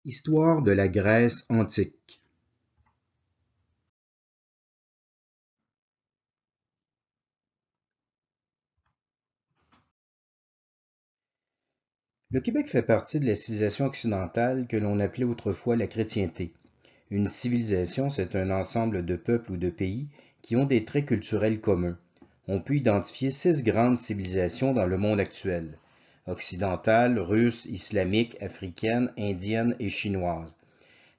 Histoire de la Grèce antique. Le Québec fait partie de la civilisation occidentale que l'on appelait autrefois la chrétienté. Une civilisation, c'est un ensemble de peuples ou de pays qui ont des traits culturels communs. On peut identifier 6 grandes civilisations dans le monde actuel: occidentale, russe, islamique, africaine, indienne et chinoise.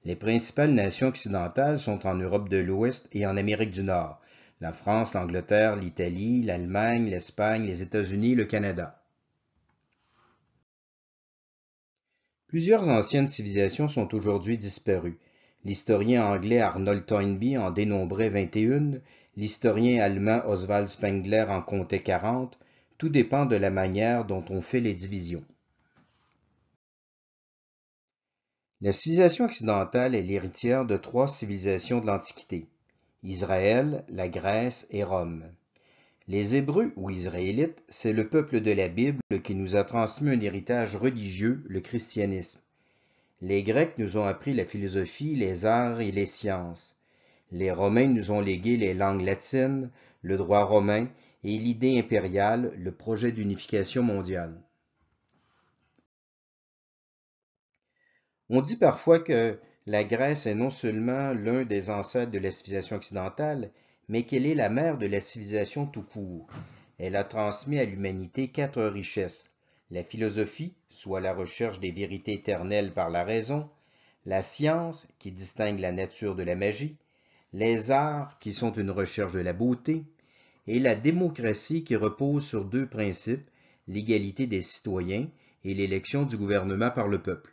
Les principales nations occidentales sont en Europe de l'Ouest et en Amérique du Nord: la France, l'Angleterre, l'Italie, l'Allemagne, l'Espagne, les États-Unis et le Canada. Plusieurs anciennes civilisations sont aujourd'hui disparues. L'historien anglais Arnold Toynbee en dénombrait 21, l'historien allemand Oswald Spengler en comptait 40. Tout dépend de la manière dont on fait les divisions. La civilisation occidentale est l'héritière de 3 civilisations de l'Antiquité: Israël, la Grèce et Rome. Les Hébreux ou Israélites, c'est le peuple de la Bible qui nous a transmis un héritage religieux, le christianisme. Les Grecs nous ont appris la philosophie, les arts et les sciences. Les Romains nous ont légué les langues latines, le droit romain et l'idée impériale, le projet d'unification mondiale. On dit parfois que la Grèce est non seulement l'un des ancêtres de la civilisation occidentale, mais qu'elle est la mère de la civilisation tout court. Elle a transmis à l'humanité 4 richesses: la philosophie, soit la recherche des vérités éternelles par la raison; la science, qui distingue la nature de la magie; les arts, qui sont une recherche de la beauté; et la démocratie, qui repose sur 2 principes: l'égalité des citoyens et l'élection du gouvernement par le peuple.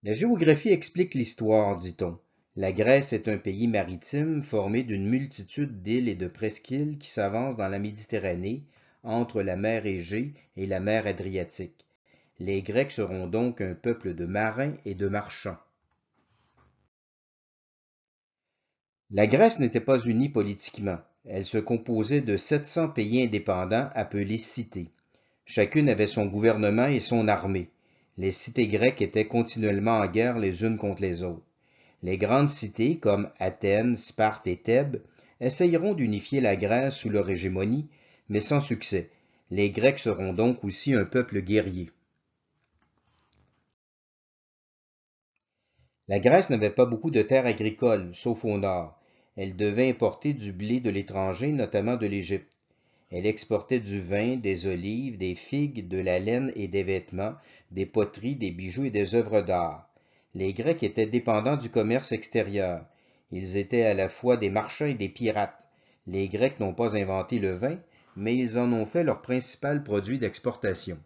La géographie explique l'histoire, dit-on. La Grèce est un pays maritime formé d'une multitude d'îles et de presqu'îles qui s'avancent dans la Méditerranée, entre la mer Égée et la mer Adriatique. Les Grecs seront donc un peuple de marins et de marchands. La Grèce n'était pas unie politiquement. Elle se composait de 700 pays indépendants appelés cités. Chacune avait son gouvernement et son armée. Les cités grecques étaient continuellement en guerre les unes contre les autres. Les grandes cités, comme Athènes, Sparte et Thèbes, essayeront d'unifier la Grèce sous leur hégémonie, mais sans succès. Les Grecs seront donc aussi un peuple guerrier. La Grèce n'avait pas beaucoup de terres agricoles, sauf au nord. Elle devait importer du blé de l'étranger, notamment de l'Égypte. Elle exportait du vin, des olives, des figues, de la laine et des vêtements, des poteries, des bijoux et des œuvres d'art. Les Grecs étaient dépendants du commerce extérieur. Ils étaient à la fois des marchands et des pirates. Les Grecs n'ont pas inventé le vin, mais ils en ont fait leur principal produit d'exportation.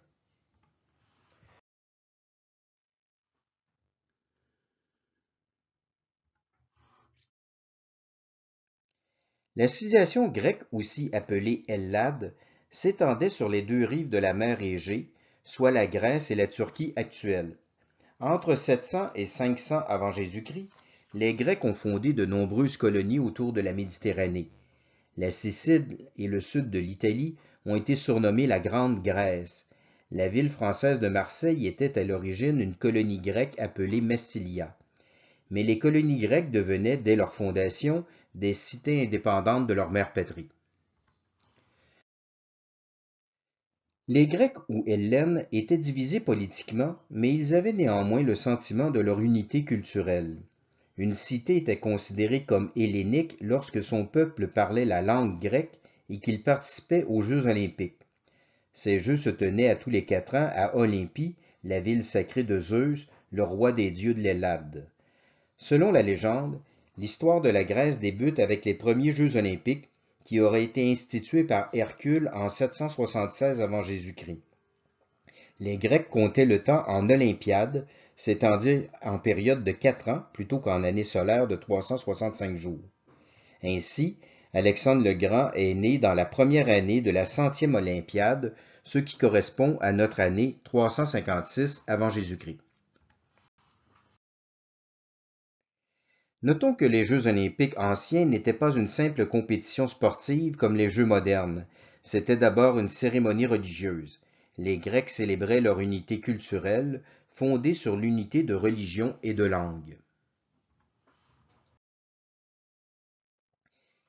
La civilisation grecque, aussi appelée Ellade, s'étendait sur les 2 rives de la mer Égée, soit la Grèce et la Turquie actuelle. Entre 700 et 500 avant Jésus-Christ, les Grecs ont fondé de nombreuses colonies autour de la Méditerranée. La Sicile et le sud de l'Italie ont été surnommés la Grande Grèce. La ville française de Marseille était à l'origine une colonie grecque appelée Massilia. Mais les colonies grecques devenaient, dès leur fondation, des cités indépendantes de leur mère patrie. Les Grecs ou Hellènes étaient divisés politiquement, mais ils avaient néanmoins le sentiment de leur unité culturelle. Une cité était considérée comme hellénique lorsque son peuple parlait la langue grecque et qu'il participait aux Jeux olympiques. Ces Jeux se tenaient à tous les 4 ans à Olympie, la ville sacrée de Zeus, le roi des dieux de l'Ellade. Selon la légende, l'histoire de la Grèce débute avec les premiers Jeux olympiques qui auraient été institués par Hercule en 776 avant Jésus-Christ. Les Grecs comptaient le temps en olympiades, c'est-à-dire en période de 4 ans plutôt qu'en année solaire de 365 jours. Ainsi, Alexandre le Grand est né dans la première année de la 100e olympiade, ce qui correspond à notre année 356 avant Jésus-Christ. Notons que les Jeux olympiques anciens n'étaient pas une simple compétition sportive comme les Jeux modernes. C'était d'abord une cérémonie religieuse. Les Grecs célébraient leur unité culturelle, fondée sur l'unité de religion et de langue.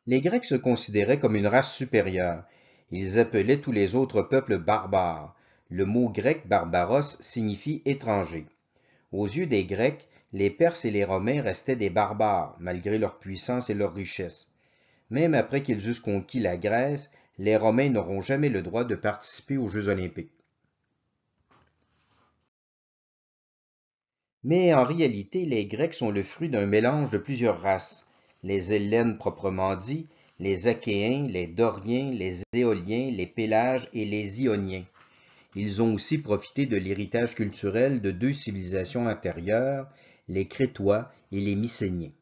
Les Grecs se considéraient comme une race supérieure. Ils appelaient tous les autres peuples barbares. Le mot grec barbaros signifie étranger. Aux yeux des Grecs, les Perses et les Romains restaient des barbares, malgré leur puissance et leur richesse. Même après qu'ils eussent conquis la Grèce, les Romains n'auront jamais le droit de participer aux Jeux olympiques. Mais en réalité, les Grecs sont le fruit d'un mélange de plusieurs races. Les Hellènes proprement dit, les Achéens, les Doriens, les Éoliens, les Pélasges et les Ioniens. Ils ont aussi profité de l'héritage culturel de deux civilisations antérieures, les Crétois et les Mycéniens.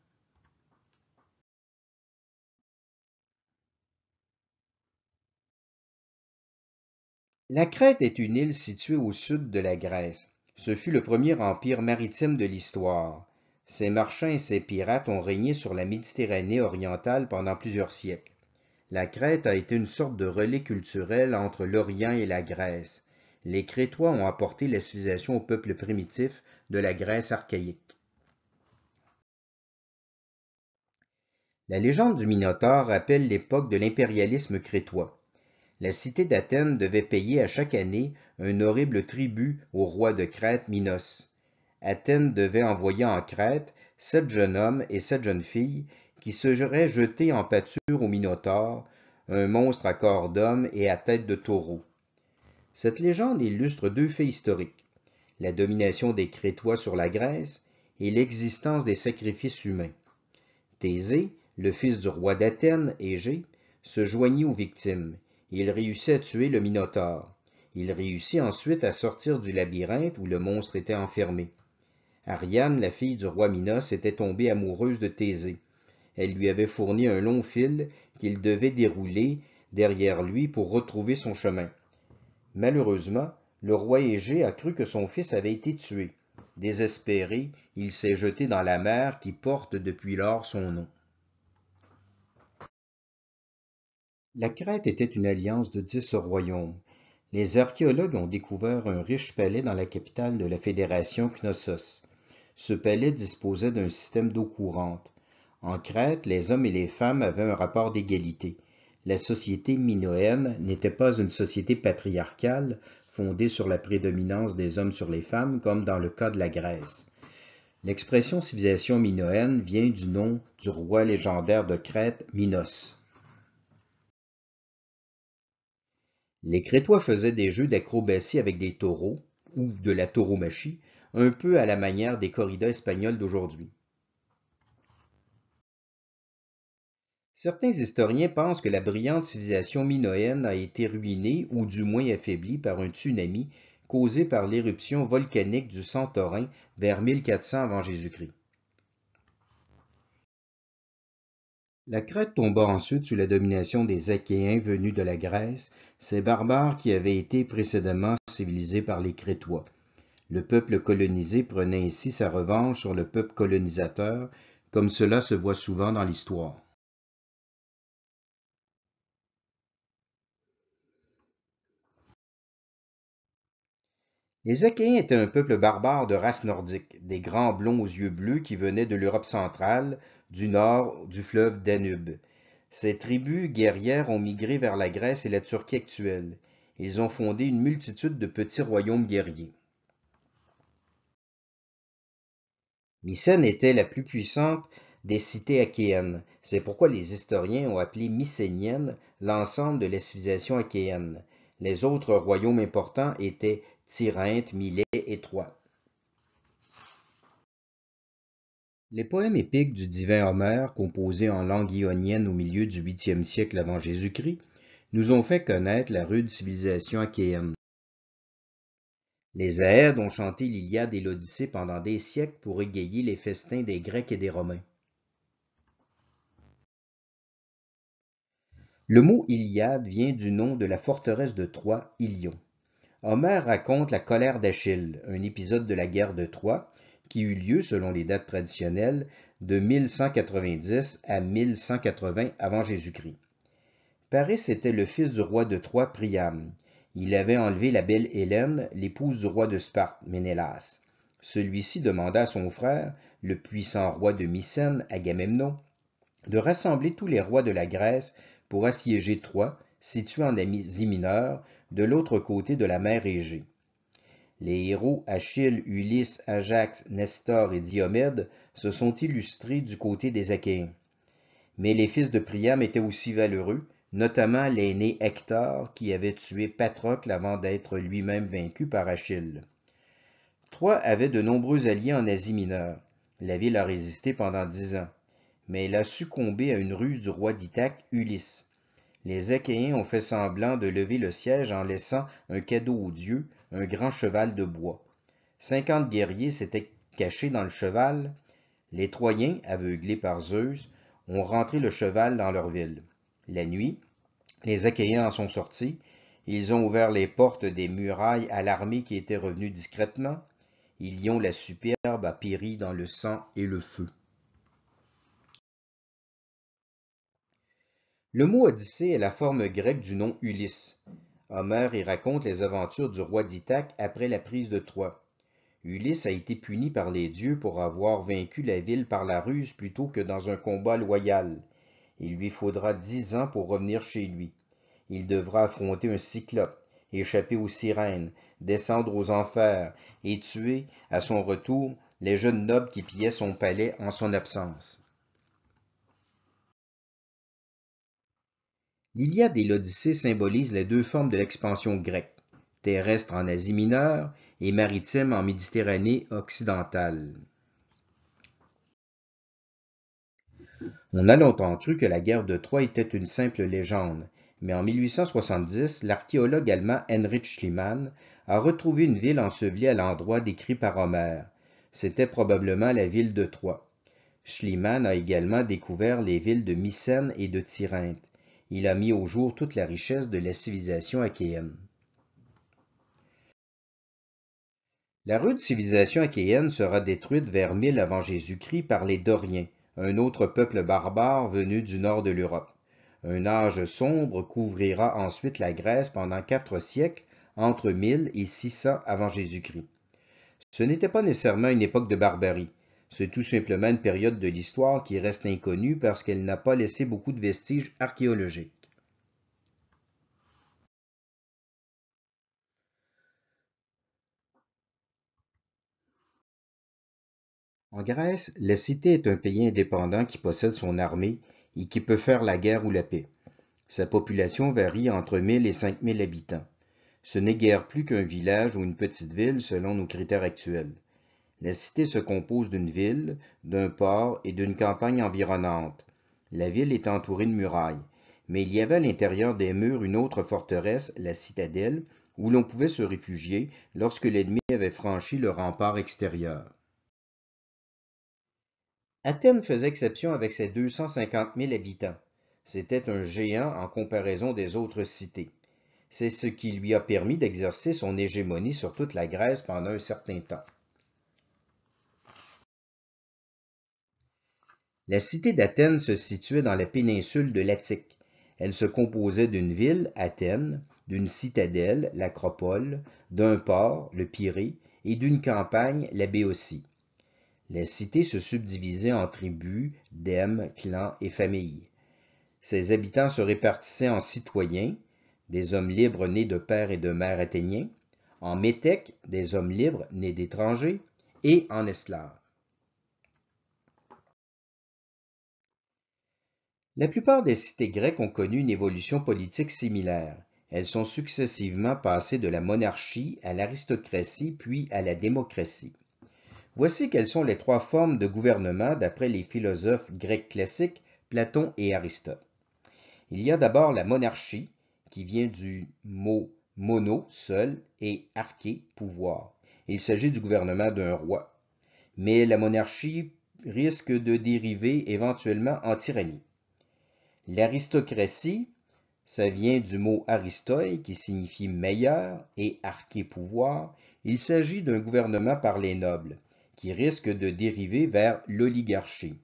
La Crète est une île située au sud de la Grèce. Ce fut le premier empire maritime de l'histoire. Ses marchands et ses pirates ont régné sur la Méditerranée orientale pendant plusieurs siècles. La Crète a été une sorte de relais culturel entre l'Orient et la Grèce. Les Crétois ont apporté la civilisation au peuple primitif de la Grèce archaïque. La légende du Minotaure rappelle l'époque de l'impérialisme crétois. La cité d'Athènes devait payer à chaque année un horrible tribut au roi de Crète Minos. Athènes devait envoyer en Crète 7 jeunes hommes et 7 jeunes filles qui seraient jetés en pâture au Minotaure, un monstre à corps d'homme et à tête de taureau. Cette légende illustre deux faits historiques, la domination des Crétois sur la Grèce et l'existence des sacrifices humains. Thésée, le fils du roi d'Athènes, Égée, se joignit aux victimes. Il réussit à tuer le Minotaure. Il réussit ensuite à sortir du labyrinthe où le monstre était enfermé. Ariane, la fille du roi Minos, était tombée amoureuse de Thésée. Elle lui avait fourni un long fil qu'il devait dérouler derrière lui pour retrouver son chemin. Malheureusement, le roi Égée a cru que son fils avait été tué. Désespéré, il s'est jeté dans la mer qui porte depuis lors son nom. La Crète était une alliance de 10 royaumes. Les archéologues ont découvert un riche palais dans la capitale de la fédération Knossos. Ce palais disposait d'un système d'eau courante. En Crète, les hommes et les femmes avaient un rapport d'égalité. La société minoenne n'était pas une société patriarcale fondée sur la prédominance des hommes sur les femmes comme dans le cas de la Grèce. L'expression civilisation minoenne vient du nom du roi légendaire de Crète, Minos. Les Crétois faisaient des jeux d'acrobatie avec des taureaux, ou de la tauromachie, un peu à la manière des corridas espagnoles d'aujourd'hui. Certains historiens pensent que la brillante civilisation minoenne a été ruinée ou du moins affaiblie par un tsunami causé par l'éruption volcanique du Santorin vers 1400 avant Jésus-Christ. La Crète tomba ensuite sous la domination des Achéens venus de la Grèce, ces barbares qui avaient été précédemment civilisés par les Crétois. Le peuple colonisé prenait ainsi sa revanche sur le peuple colonisateur, comme cela se voit souvent dans l'histoire. Les Achéens étaient un peuple barbare de race nordique, des grands blonds aux yeux bleus qui venaient de l'Europe centrale, du nord du fleuve Danube. Ces tribus guerrières ont migré vers la Grèce et la Turquie actuelle. Ils ont fondé une multitude de petits royaumes guerriers. Mycène était la plus puissante des cités achéennes. C'est pourquoi les historiens ont appelé mycénienne l'ensemble de la civilisation achéenne. Les autres royaumes importants étaient Tirynthe, Milet et Troie. Les poèmes épiques du divin Homère, composés en langue ionienne au milieu du 8e siècle avant Jésus-Christ, nous ont fait connaître la rude civilisation achéenne. Les Aèdes ont chanté l'Iliade et l'Odyssée pendant des siècles pour égayer les festins des Grecs et des Romains. Le mot Iliade vient du nom de la forteresse de Troie, Ilion. Homère raconte la colère d'Achille, un épisode de la guerre de Troie, qui eut lieu, selon les dates traditionnelles, de 1190 à 1180 avant Jésus-Christ. Paris était le fils du roi de Troie Priam. Il avait enlevé la belle Hélène, l'épouse du roi de Sparte, Ménélas. Celui-ci demanda à son frère, le puissant roi de Mycène, Agamemnon, de rassembler tous les rois de la Grèce pour assiéger Troie, située en Asie mineure, de l'autre côté de la mer Égée. Les héros Achille, Ulysse, Ajax, Nestor et Diomède se sont illustrés du côté des Achéens. Mais les fils de Priam étaient aussi valeureux, notamment l'aîné Hector qui avait tué Patrocle avant d'être lui-même vaincu par Achille. Troie avait de nombreux alliés en Asie mineure. La ville a résisté pendant 10 ans, mais elle a succombé à une ruse du roi d'Ithaque, Ulysse. Les Achéens ont fait semblant de lever le siège en laissant un cadeau aux dieux, un grand cheval de bois. 50 guerriers s'étaient cachés dans le cheval. Les Troyens, aveuglés par Zeus, ont rentré le cheval dans leur ville. La nuit, les Achéens en sont sortis. Ils ont ouvert les portes des murailles à l'armée qui était revenue discrètement. Ilion la superbe a péri dans le sang et le feu. Le mot Odyssée est la forme grecque du nom Ulysse. Homère y raconte les aventures du roi d'Ithaque après la prise de Troie. Ulysse a été puni par les dieux pour avoir vaincu la ville par la ruse plutôt que dans un combat loyal. Il lui faudra 10 ans pour revenir chez lui. Il devra affronter un cyclope, échapper aux sirènes, descendre aux enfers et tuer, à son retour, les jeunes nobles qui pillaient son palais en son absence. L'Iliade et l'Odyssée symbolisent les deux formes de l'expansion grecque, terrestre en Asie mineure et maritime en Méditerranée occidentale. On a longtemps cru que la guerre de Troie était une simple légende, mais en 1870, l'archéologue allemand Heinrich Schliemann a retrouvé une ville ensevelie à l'endroit décrit par Homère. C'était probablement la ville de Troie. Schliemann a également découvert les villes de Mycène et de Tirynthe. Il a mis au jour toute la richesse de la civilisation achéenne. La rude civilisation achéenne sera détruite vers 1000 avant Jésus-Christ par les Doriens, un autre peuple barbare venu du nord de l'Europe. Un âge sombre couvrira ensuite la Grèce pendant 4 siècles, entre 1000 et 600 avant Jésus-Christ. Ce n'était pas nécessairement une époque de barbarie, c'est tout simplement une période de l'histoire qui reste inconnue parce qu'elle n'a pas laissé beaucoup de vestiges archéologiques. En Grèce, la cité est un pays indépendant qui possède son armée et qui peut faire la guerre ou la paix. Sa population varie entre 1000 et 5000 habitants. Ce n'est guère plus qu'un village ou une petite ville selon nos critères actuels. La cité se compose d'une ville, d'un port et d'une campagne environnante. La ville est entourée de murailles, mais il y avait à l'intérieur des murs une autre forteresse, la citadelle, où l'on pouvait se réfugier lorsque l'ennemi avait franchi le rempart extérieur. Athènes faisait exception avec ses 250 000 habitants. C'était un géant en comparaison des autres cités. C'est ce qui lui a permis d'exercer son hégémonie sur toute la Grèce pendant un certain temps. La cité d'Athènes se situait dans la péninsule de l'Attique. Elle se composait d'une ville, Athènes, d'une citadelle, l'Acropole, d'un port, le Pirée, et d'une campagne, la Béotie. La cité se subdivisait en tribus, dèmes, clans et familles. Ses habitants se répartissaient en citoyens, des hommes libres nés de père et de mère athéniens, en métèques, des hommes libres nés d'étrangers, et en esclaves. La plupart des cités grecques ont connu une évolution politique similaire. Elles sont successivement passées de la monarchie à l'aristocratie puis à la démocratie. Voici quelles sont les 3 formes de gouvernement d'après les philosophes grecs classiques Platon et Aristote. Il y a d'abord la monarchie, qui vient du mot mono, seul, et arché, pouvoir. Il s'agit du gouvernement d'un roi. Mais la monarchie risque de dériver éventuellement en tyrannie. L'aristocratie, ça vient du mot aristoi qui signifie meilleur et arché pouvoir. Il s'agit d'un gouvernement par les nobles. qui risque de dériver vers l'oligarchie.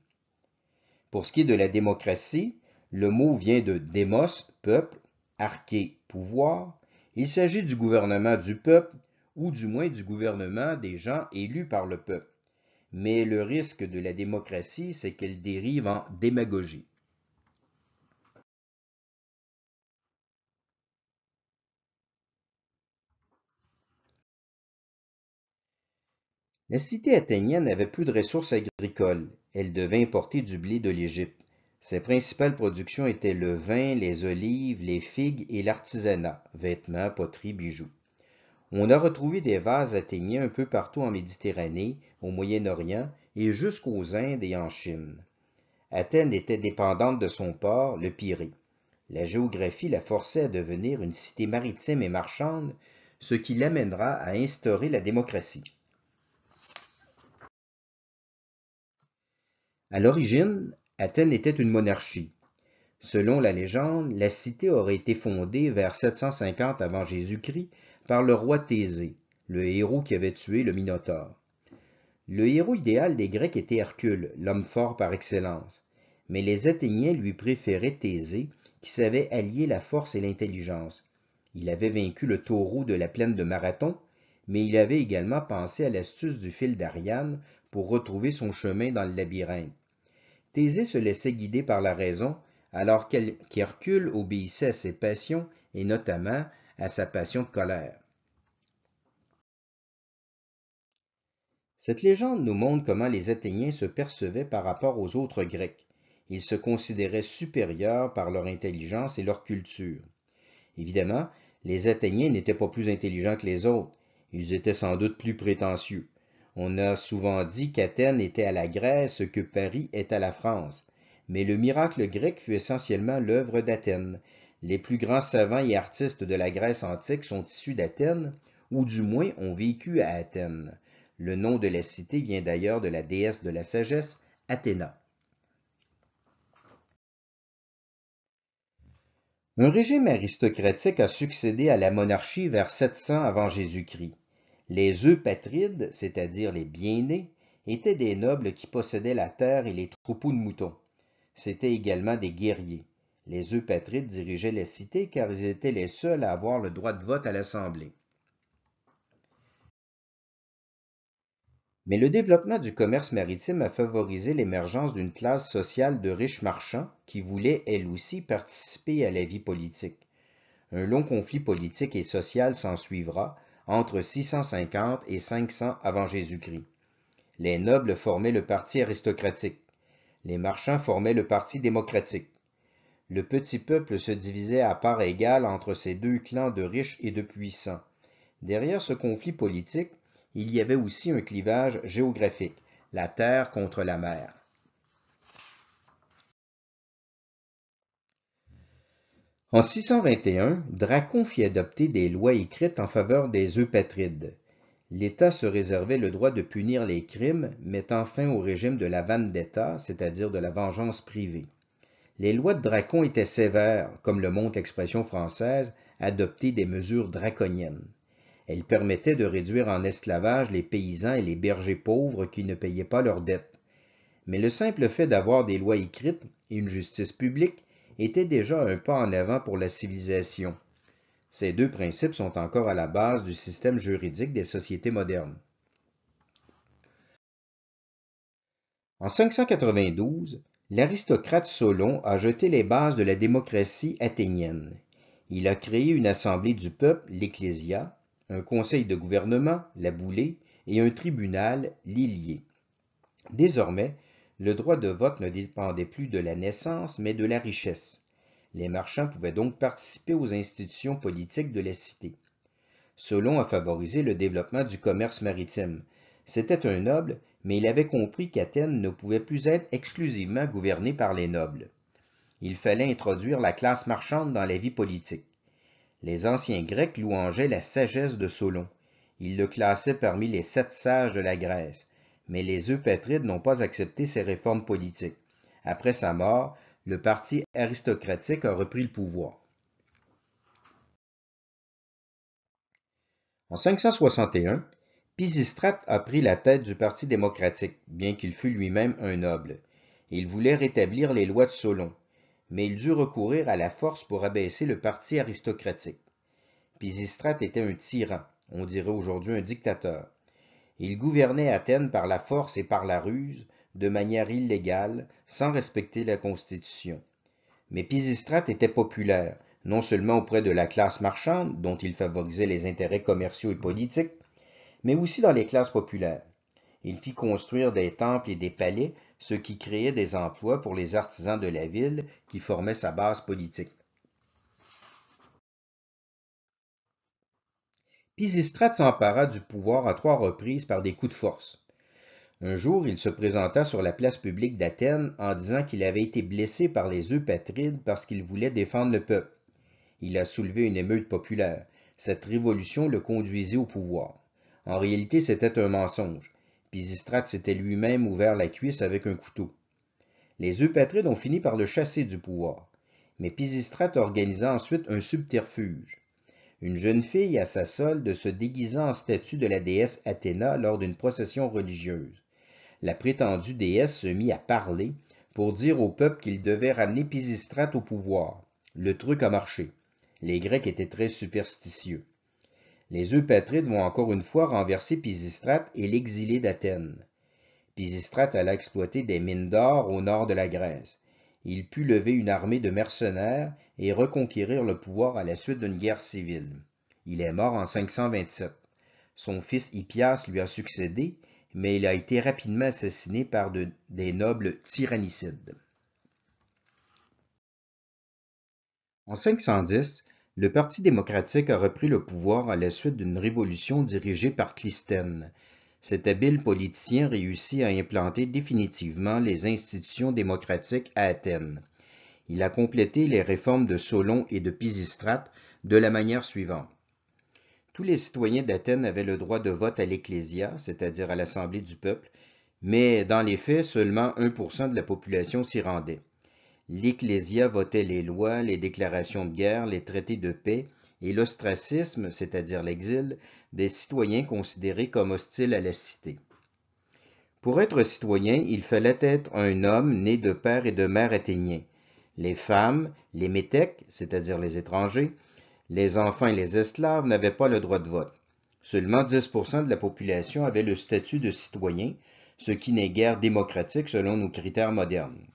Pour ce qui est de la démocratie, le mot vient de démos, peuple, arché, pouvoir. Il s'agit du gouvernement du peuple, ou du moins du gouvernement des gens élus par le peuple. Mais le risque de la démocratie, c'est qu'elle dérive en démagogie. La cité athénienne avait peu de ressources agricoles. Elle devait importer du blé de l'Égypte. Ses principales productions étaient le vin, les olives, les figues et l'artisanat, vêtements, poteries, bijoux. On a retrouvé des vases athéniens un peu partout en Méditerranée, au Moyen-Orient et jusqu'aux Indes et en Chine. Athènes était dépendante de son port, le Pirée. La géographie la forçait à devenir une cité maritime et marchande, ce qui l'amènera à instaurer la démocratie. À l'origine, Athènes était une monarchie. Selon la légende, la cité aurait été fondée vers 750 avant Jésus-Christ par le roi Thésée, le héros qui avait tué le Minotaure. Le héros idéal des Grecs était Hercule, l'homme fort par excellence. Mais les Athéniens lui préféraient Thésée, qui savait allier la force et l'intelligence. Il avait vaincu le taureau de la plaine de Marathon, mais il avait également pensé à l'astuce du fil d'Ariane pour retrouver son chemin dans le labyrinthe. Thésée se laissait guider par la raison, alors qu'Hercule obéissait à ses passions et notamment à sa passion de colère. Cette légende nous montre comment les Athéniens se percevaient par rapport aux autres Grecs. Ils se considéraient supérieurs par leur intelligence et leur culture. Évidemment, les Athéniens n'étaient pas plus intelligents que les autres. Ils étaient sans doute plus prétentieux. On a souvent dit qu'Athènes était à la Grèce ce que Paris est à la France. Mais le miracle grec fut essentiellement l'œuvre d'Athènes. Les plus grands savants et artistes de la Grèce antique sont issus d'Athènes, ou du moins ont vécu à Athènes. Le nom de la cité vient d'ailleurs de la déesse de la sagesse, Athéna. Un régime aristocratique a succédé à la monarchie vers 700 avant Jésus-Christ. Les eupatrides, c'est-à-dire les bien-nés, étaient des nobles qui possédaient la terre et les troupeaux de moutons. C'étaient également des guerriers. Les eupatrides dirigeaient les cités car ils étaient les seuls à avoir le droit de vote à l'Assemblée. Mais le développement du commerce maritime a favorisé l'émergence d'une classe sociale de riches marchands qui voulaient, elle aussi, participer à la vie politique. Un long conflit politique et social s'ensuivra entre 650 et 500 avant Jésus-Christ. Les nobles formaient le parti aristocratique. Les marchands formaient le parti démocratique. Le petit peuple se divisait à parts égales entre ces deux clans de riches et de puissants. Derrière ce conflit politique, il y avait aussi un clivage géographique, la terre contre la mer. En 621, Dracon fit adopter des lois écrites en faveur des eupatrides. L'État se réservait le droit de punir les crimes, mettant fin au régime de la vendetta, c'est-à-dire de la vengeance privée. Les lois de Dracon étaient sévères, comme le montre l'expression française, adopter des mesures draconiennes. Elles permettaient de réduire en esclavage les paysans et les bergers pauvres qui ne payaient pas leurs dettes. Mais le simple fait d'avoir des lois écrites et une justice publique était déjà un pas en avant pour la civilisation. Ces deux principes sont encore à la base du système juridique des sociétés modernes. En 592, l'aristocrate Solon a jeté les bases de la démocratie athénienne. Il a créé une assemblée du peuple, l'Ecclésia, un conseil de gouvernement, la Boulée, et un tribunal, l'Ilié. Désormais, le droit de vote ne dépendait plus de la naissance, mais de la richesse. Les marchands pouvaient donc participer aux institutions politiques de la cité. Solon a favorisé le développement du commerce maritime. C'était un noble, mais il avait compris qu'Athènes ne pouvait plus être exclusivement gouvernée par les nobles. Il fallait introduire la classe marchande dans la vie politique. Les anciens Grecs louangeaient la sagesse de Solon. Ils le classaient parmi les 7 sages de la Grèce. Mais les eupatrides n'ont pas accepté ces réformes politiques. Après sa mort, le parti aristocratique a repris le pouvoir. En 561, Pisistrate a pris la tête du Parti démocratique, bien qu'il fût lui-même un noble. Il voulait rétablir les lois de Solon, mais il dut recourir à la force pour abaisser le parti aristocratique. Pisistrate était un tyran, on dirait aujourd'hui un dictateur. Il gouvernait Athènes par la force et par la ruse, de manière illégale, sans respecter la Constitution. Mais Pisistrate était populaire, non seulement auprès de la classe marchande, dont il favorisait les intérêts commerciaux et politiques, mais aussi dans les classes populaires. Il fit construire des temples et des palais, ce qui créait des emplois pour les artisans de la ville qui formaient sa base politique. Pisistrate s'empara du pouvoir à 3 reprises par des coups de force. Un jour, il se présenta sur la place publique d'Athènes en disant qu'il avait été blessé par les Eupatrides parce qu'il voulait défendre le peuple. Il a soulevé une émeute populaire. Cette révolution le conduisit au pouvoir. En réalité, c'était un mensonge. Pisistrate s'était lui-même ouvert la cuisse avec un couteau. Les Eupatrides ont fini par le chasser du pouvoir. Mais Pisistrate organisa ensuite un subterfuge. Une jeune fille à sa solde se déguisa en statue de la déesse Athéna lors d'une procession religieuse. La prétendue déesse se mit à parler pour dire au peuple qu'il devait ramener Pisistrate au pouvoir. Le truc a marché. Les Grecs étaient très superstitieux. Les Eupatrides vont encore une fois renverser Pisistrate et l'exiler d'Athènes. Pisistrate alla exploiter des mines d'or au nord de la Grèce. Il put lever une armée de mercenaires et reconquérir le pouvoir à la suite d'une guerre civile. Il est mort en 527. Son fils Hippias lui a succédé, mais il a été rapidement assassiné par des nobles tyrannicides. En 510, le Parti démocratique a repris le pouvoir à la suite d'une révolution dirigée par Clisthène. Cet habile politicien réussit à implanter définitivement les institutions démocratiques à Athènes. Il a complété les réformes de Solon et de Pisistrate de la manière suivante. Tous les citoyens d'Athènes avaient le droit de vote à l'Ecclésia, c'est-à-dire à l'Assemblée du peuple, mais dans les faits, seulement 1% de la population s'y rendait. L'Ecclésia votait les lois, les déclarations de guerre, les traités de paix et l'ostracisme, c'est-à-dire l'exil, des citoyens considérés comme hostiles à la cité. Pour être citoyen, il fallait être un homme né de père et de mère athéniens. Les femmes, les métèques, c'est-à-dire les étrangers, les enfants et les esclaves n'avaient pas le droit de vote. Seulement 10% de la population avait le statut de citoyen, ce qui n'est guère démocratique selon nos critères modernes.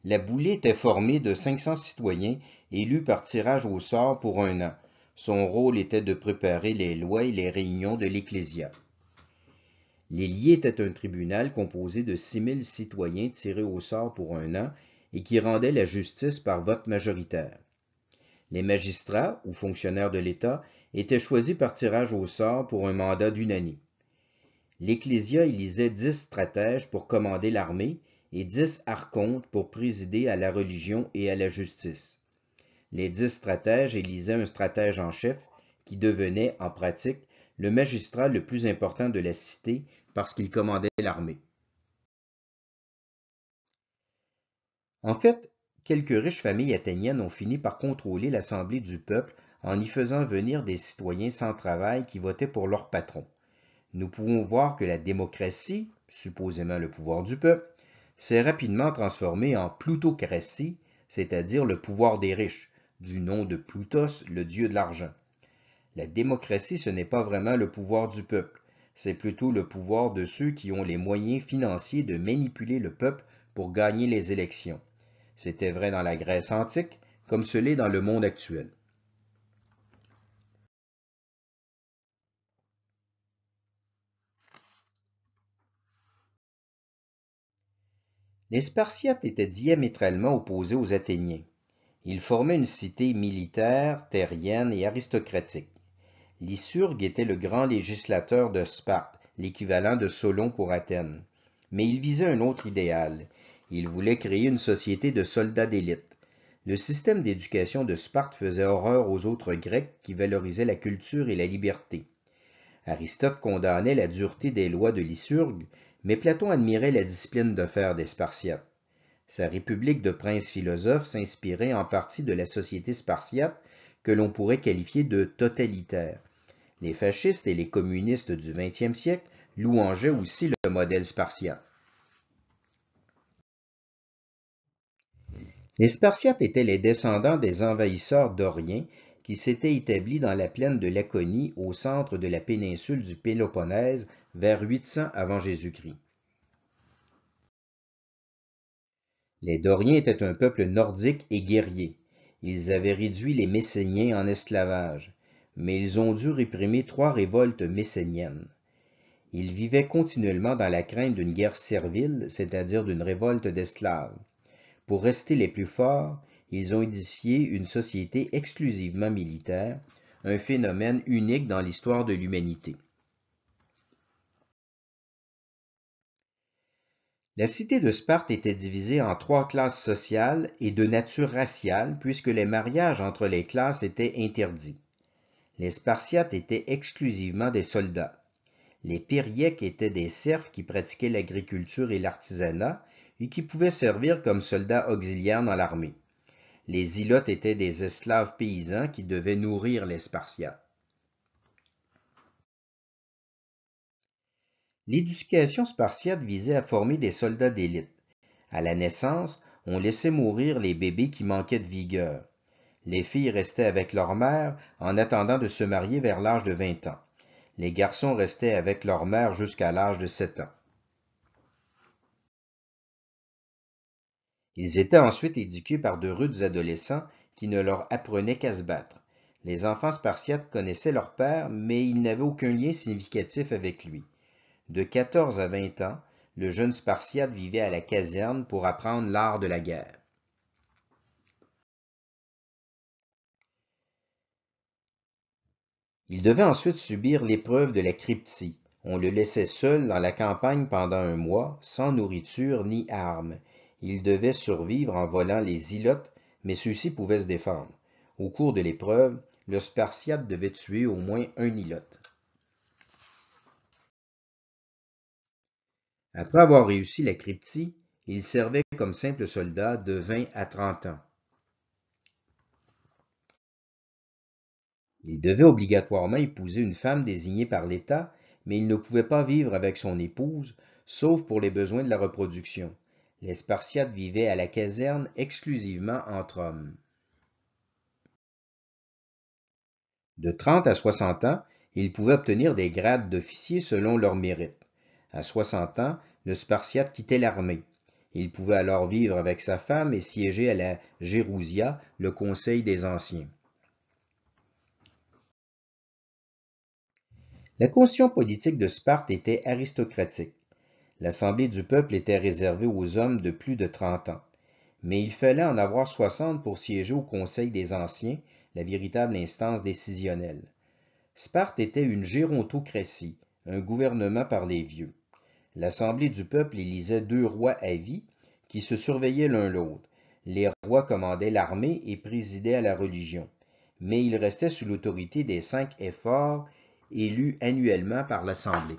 La boulée était formée de 500 citoyens élus par tirage au sort pour un an. Son rôle était de préparer les lois et les réunions de l'Ecclésia. L'Élié était un tribunal composé de 6000 citoyens tirés au sort pour un an et qui rendait la justice par vote majoritaire. Les magistrats, ou fonctionnaires de l'État, étaient choisis par tirage au sort pour un mandat d'une année. L'Ecclésia élisait 10 stratèges pour commander l'armée et 10 archontes pour présider à la religion et à la justice. Les 10 stratèges élisaient un stratège en chef qui devenait, en pratique, le magistrat le plus important de la cité parce qu'il commandait l'armée. En fait, quelques riches familles athéniennes ont fini par contrôler l'assemblée du peuple en y faisant venir des citoyens sans travail qui votaient pour leur patron. Nous pouvons voir que la démocratie, supposément le pouvoir du peuple, s'est rapidement transformée en plutocratie, c'est-à-dire le pouvoir des riches, du nom de Plutos, le dieu de l'argent. La démocratie, ce n'est pas vraiment le pouvoir du peuple, c'est plutôt le pouvoir de ceux qui ont les moyens financiers de manipuler le peuple pour gagner les élections. C'était vrai dans la Grèce antique, comme ce l'est dans le monde actuel. Les Spartiates étaient diamétralement opposés aux Athéniens. Ils formaient une cité militaire, terrienne et aristocratique. Lycurgue était le grand législateur de Sparte, l'équivalent de Solon pour Athènes. Mais il visait un autre idéal. Il voulait créer une société de soldats d'élite. Le système d'éducation de Sparte faisait horreur aux autres Grecs qui valorisaient la culture et la liberté. Aristote condamnait la dureté des lois de Lycurgue, mais Platon admirait la discipline de fer des Spartiates. Sa république de princes philosophes s'inspirait en partie de la société spartiate que l'on pourrait qualifier de totalitaire. Les fascistes et les communistes du XXe siècle louangeaient aussi le modèle spartiate. Les Spartiates étaient les descendants des envahisseurs doriens qui s'étaient établis dans la plaine de Laconie au centre de la péninsule du Péloponnèse vers 800 avant Jésus-Christ. Les Doriens étaient un peuple nordique et guerrier. Ils avaient réduit les Messéniens en esclavage, mais ils ont dû réprimer 3 révoltes messéniennes. Ils vivaient continuellement dans la crainte d'une guerre servile, c'est-à-dire d'une révolte d'esclaves. Pour rester les plus forts, ils ont édifié une société exclusivement militaire, un phénomène unique dans l'histoire de l'humanité. La cité de Sparte était divisée en 3 classes sociales et de nature raciale puisque les mariages entre les classes étaient interdits. Les Spartiates étaient exclusivement des soldats. Les Périèques étaient des serfs qui pratiquaient l'agriculture et l'artisanat et qui pouvaient servir comme soldats auxiliaires dans l'armée. Les Ilotes étaient des esclaves paysans qui devaient nourrir les Spartiates. L'éducation spartiate visait à former des soldats d'élite. À la naissance, on laissait mourir les bébés qui manquaient de vigueur. Les filles restaient avec leur mère en attendant de se marier vers l'âge de 20 ans. Les garçons restaient avec leur mère jusqu'à l'âge de 7 ans. Ils étaient ensuite éduqués par de rudes adolescents qui ne leur apprenaient qu'à se battre. Les enfants spartiates connaissaient leur père, mais ils n'avaient aucun lien significatif avec lui. De 14 à 20 ans, le jeune spartiate vivait à la caserne pour apprendre l'art de la guerre. Il devait ensuite subir l'épreuve de la cryptie. On le laissait seul dans la campagne pendant un mois, sans nourriture ni armes. Il devait survivre en volant les ilotes, mais ceux-ci pouvaient se défendre. Au cours de l'épreuve, le Spartiate devait tuer au moins un ilote. Après avoir réussi la cryptie, il servait comme simple soldat de 20 à 30 ans. Il devait obligatoirement épouser une femme désignée par l'État, mais il ne pouvait pas vivre avec son épouse, sauf pour les besoins de la reproduction. Les Spartiates vivaient à la caserne exclusivement entre hommes. De 30 à 60 ans, ils pouvaient obtenir des grades d'officier selon leur mérite. À 60 ans, le Spartiate quittait l'armée. Il pouvait alors vivre avec sa femme et siéger à la Gérousia, le conseil des anciens. La constitution politique de Sparte était aristocratique. L'assemblée du peuple était réservée aux hommes de plus de 30 ans. Mais il fallait en avoir 60 pour siéger au Conseil des Anciens, la véritable instance décisionnelle. Sparte était une gérontocratie, un gouvernement par les vieux. L'assemblée du peuple élisait 2 rois à vie qui se surveillaient l'un l'autre. Les rois commandaient l'armée et présidaient à la religion, mais ils restaient sous l'autorité des 5 éphores élus annuellement par l'Assemblée.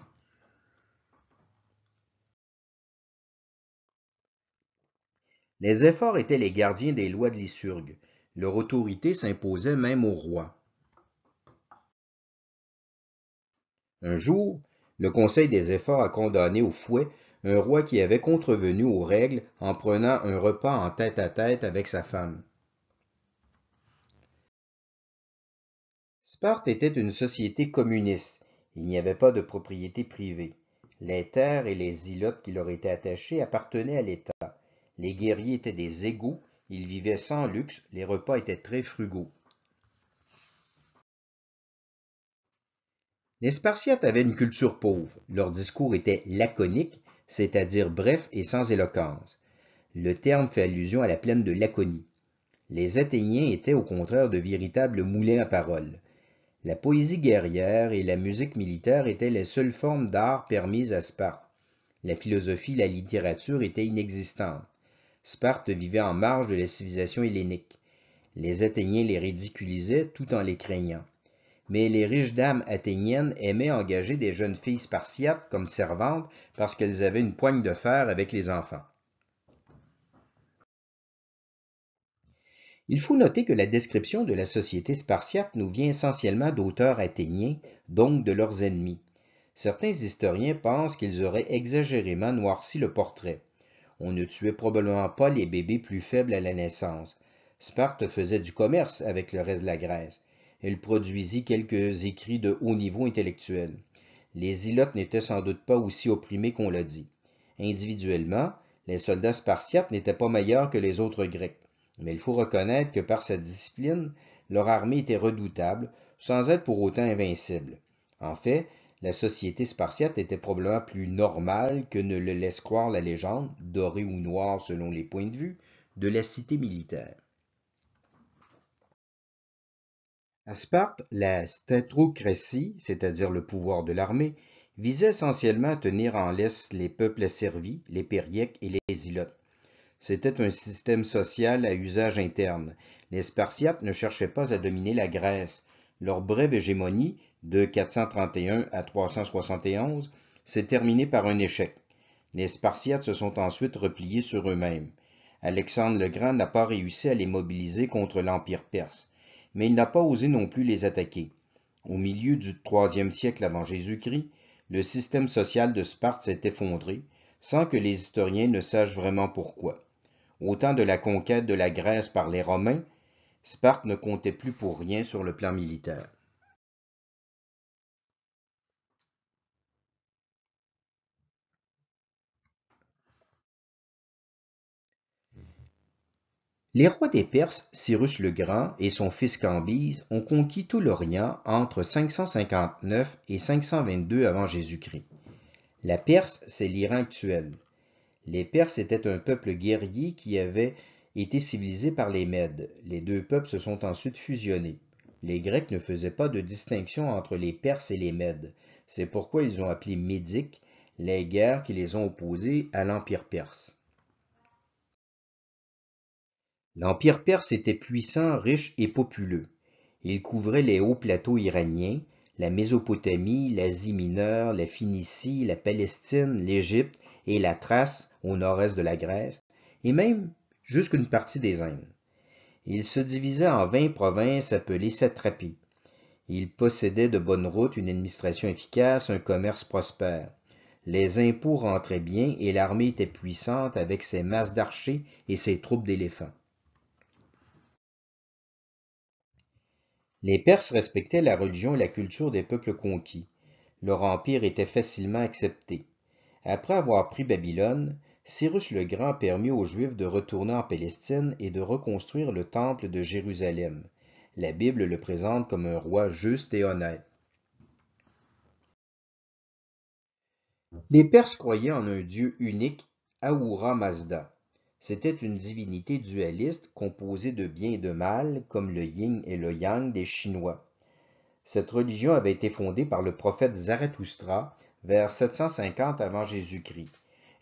Les éphores étaient les gardiens des lois de Lycurgue. Leur autorité s'imposait même au roi. Un jour, le conseil des éphores a condamné au fouet un roi qui avait contrevenu aux règles en prenant un repas en tête-à-tête avec sa femme. Sparte était une société communiste. Il n'y avait pas de propriété privée. Les terres et les ilotes qui leur étaient attachés appartenaient à l'État. Les guerriers étaient des égaux, ils vivaient sans luxe, les repas étaient très frugaux. Les Spartiates avaient une culture pauvre. Leur discours était laconique, c'est-à-dire bref et sans éloquence. Le terme fait allusion à la plaine de Laconie. Les Athéniens étaient au contraire de véritables moulins à paroles. La poésie guerrière et la musique militaire étaient les seules formes d'art permises à Sparte. La philosophie et la littérature étaient inexistantes. Sparte vivait en marge de la civilisation hellénique. Les Athéniens les ridiculisaient tout en les craignant. Mais les riches dames athéniennes aimaient engager des jeunes filles spartiates comme servantes parce qu'elles avaient une poigne de fer avec les enfants. Il faut noter que la description de la société spartiate nous vient essentiellement d'auteurs athéniens, donc de leurs ennemis. Certains historiens pensent qu'ils auraient exagérément noirci le portrait. On ne tuait probablement pas les bébés plus faibles à la naissance. Sparte faisait du commerce avec le reste de la Grèce. Elle produisit quelques écrits de haut niveau intellectuel. Les Zilotes n'étaient sans doute pas aussi opprimés qu'on l'a dit. Individuellement, les soldats spartiates n'étaient pas meilleurs que les autres Grecs, mais il faut reconnaître que par sa discipline, leur armée était redoutable, sans être pour autant invincible. En fait, la société spartiate était probablement plus normale que ne le laisse croire la légende, dorée ou noire selon les points de vue, de la cité militaire. À Sparte, la statocratie, c'est-à-dire le pouvoir de l'armée, visait essentiellement à tenir en laisse les peuples asservis, les Périèques et les Zilotes. C'était un système social à usage interne. Les Spartiates ne cherchaient pas à dominer la Grèce. Leur brève hégémonie, de 431 à 371, s'est terminée par un échec. Les Spartiates se sont ensuite repliés sur eux-mêmes. Alexandre le Grand n'a pas réussi à les mobiliser contre l'Empire perse, mais il n'a pas osé non plus les attaquer. Au milieu du IIIe siècle avant Jésus-Christ, le système social de Sparte s'est effondré, sans que les historiens ne sachent vraiment pourquoi. Au temps de la conquête de la Grèce par les Romains, Sparte ne comptait plus pour rien sur le plan militaire. Les rois des Perses, Cyrus le Grand et son fils Cambyse, ont conquis tout l'Orient entre 559 et 522 avant Jésus-Christ. La Perse, c'est l'Iran actuel. Les Perses étaient un peuple guerrier qui avait été civilisé par les Mèdes. Les deux peuples se sont ensuite fusionnés. Les Grecs ne faisaient pas de distinction entre les Perses et les Mèdes. C'est pourquoi ils ont appelé médiques les guerres qui les ont opposés à l'Empire perse. L'Empire perse était puissant, riche et populeux. Il couvrait les hauts plateaux iraniens, la Mésopotamie, l'Asie mineure, la Phénicie, la Palestine, l'Égypte et la Thrace au nord-est de la Grèce, et même jusqu'une partie des Indes. Il se divisait en 20 provinces appelées satrapies. Il possédait de bonnes routes, une administration efficace, un commerce prospère. Les impôts rentraient bien et l'armée était puissante avec ses masses d'archers et ses troupes d'éléphants. Les Perses respectaient la religion et la culture des peuples conquis. Leur empire était facilement accepté. Après avoir pris Babylone, Cyrus le Grand permit aux Juifs de retourner en Palestine et de reconstruire le temple de Jérusalem. La Bible le présente comme un roi juste et honnête. Les Perses croyaient en un dieu unique, Ahura Mazda. C'était une divinité dualiste composée de bien et de mal, comme le yin et le yang des Chinois. Cette religion avait été fondée par le prophète Zarathustra vers 750 avant Jésus-Christ.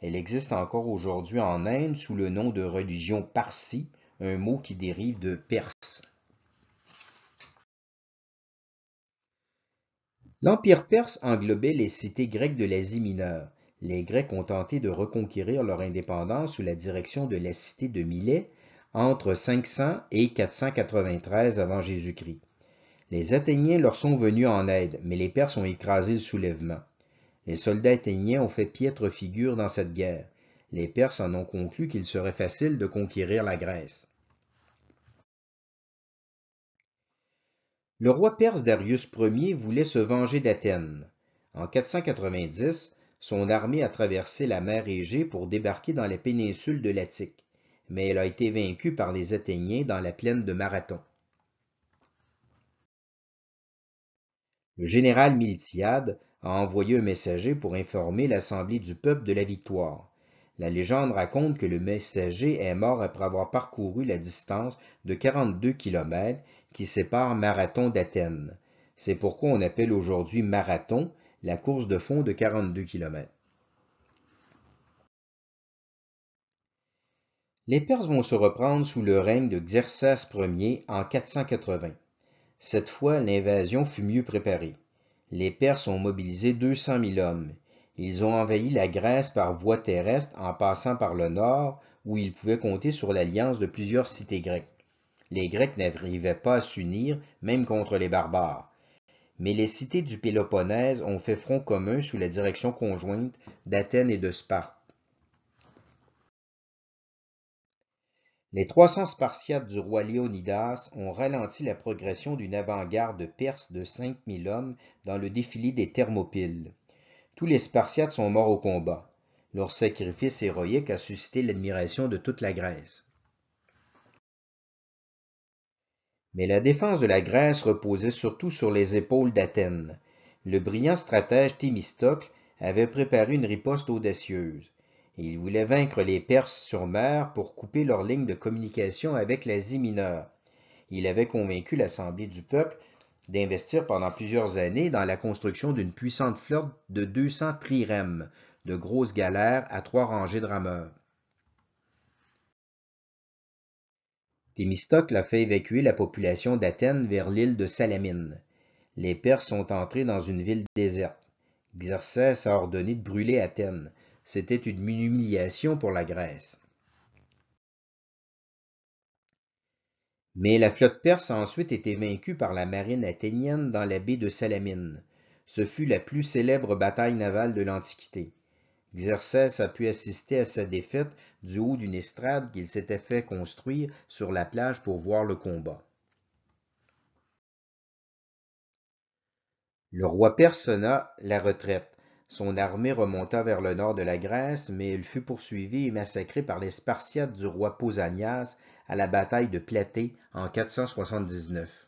Elle existe encore aujourd'hui en Inde sous le nom de religion parsi, un mot qui dérive de perse. L'Empire perse englobait les cités grecques de l'Asie mineure. Les Grecs ont tenté de reconquérir leur indépendance sous la direction de la cité de Milet entre 500 et 493 avant Jésus-Christ. Les Athéniens leur sont venus en aide, mais les Perses ont écrasé le soulèvement. Les soldats athéniens ont fait piètre figure dans cette guerre. Les Perses en ont conclu qu'il serait facile de conquérir la Grèce. Le roi perse Darius Ier voulait se venger d'Athènes. En 490, son armée a traversé la mer Égée pour débarquer dans la péninsule de l'Attique, mais elle a été vaincue par les Athéniens dans la plaine de Marathon. Le général Miltiade a envoyé un messager pour informer l'assemblée du peuple de la victoire. La légende raconte que le messager est mort après avoir parcouru la distance de 42 kilomètres qui sépare Marathon d'Athènes. C'est pourquoi on appelle aujourd'hui marathon la course de fond de 42 kilomètres. Les Perses vont se reprendre sous le règne de Xerxès Ier en 480. Cette fois, l'invasion fut mieux préparée. Les Perses ont mobilisé 200 000 hommes. Ils ont envahi la Grèce par voie terrestre en passant par le nord, où ils pouvaient compter sur l'alliance de plusieurs cités grecques. Les Grecs n'arrivaient pas à s'unir, même contre les barbares. Mais les cités du Péloponnèse ont fait front commun sous la direction conjointe d'Athènes et de Sparte. Les 300 Spartiates du roi Léonidas ont ralenti la progression d'une avant-garde perse de 5000 hommes dans le défilé des Thermopyles. Tous les Spartiates sont morts au combat. Leur sacrifice héroïque a suscité l'admiration de toute la Grèce. Mais la défense de la Grèce reposait surtout sur les épaules d'Athènes. Le brillant stratège Thémistocle avait préparé une riposte audacieuse. Il voulait vaincre les Perses sur mer pour couper leur ligne de communication avec l'Asie mineure. Il avait convaincu l'Assemblée du peuple d'investir pendant plusieurs années dans la construction d'une puissante flotte de 200 trirèmes, de grosses galères à 3 rangées de rameurs. Thémistocle a fait évacuer la population d'Athènes vers l'île de Salamine. Les Perses sont entrés dans une ville déserte. Xerxès a ordonné de brûler Athènes. C'était une humiliation pour la Grèce. Mais la flotte perse a ensuite été vaincue par la marine athénienne dans la baie de Salamine. Ce fut la plus célèbre bataille navale de l'Antiquité. Xerxès a pu assister à sa défaite du haut d'une estrade qu'il s'était fait construire sur la plage pour voir le combat. Le roi perse sonna la retraite. Son armée remonta vers le nord de la Grèce, mais il fut poursuivi et massacré par les Spartiates du roi Pausanias à la bataille de Platée en 479.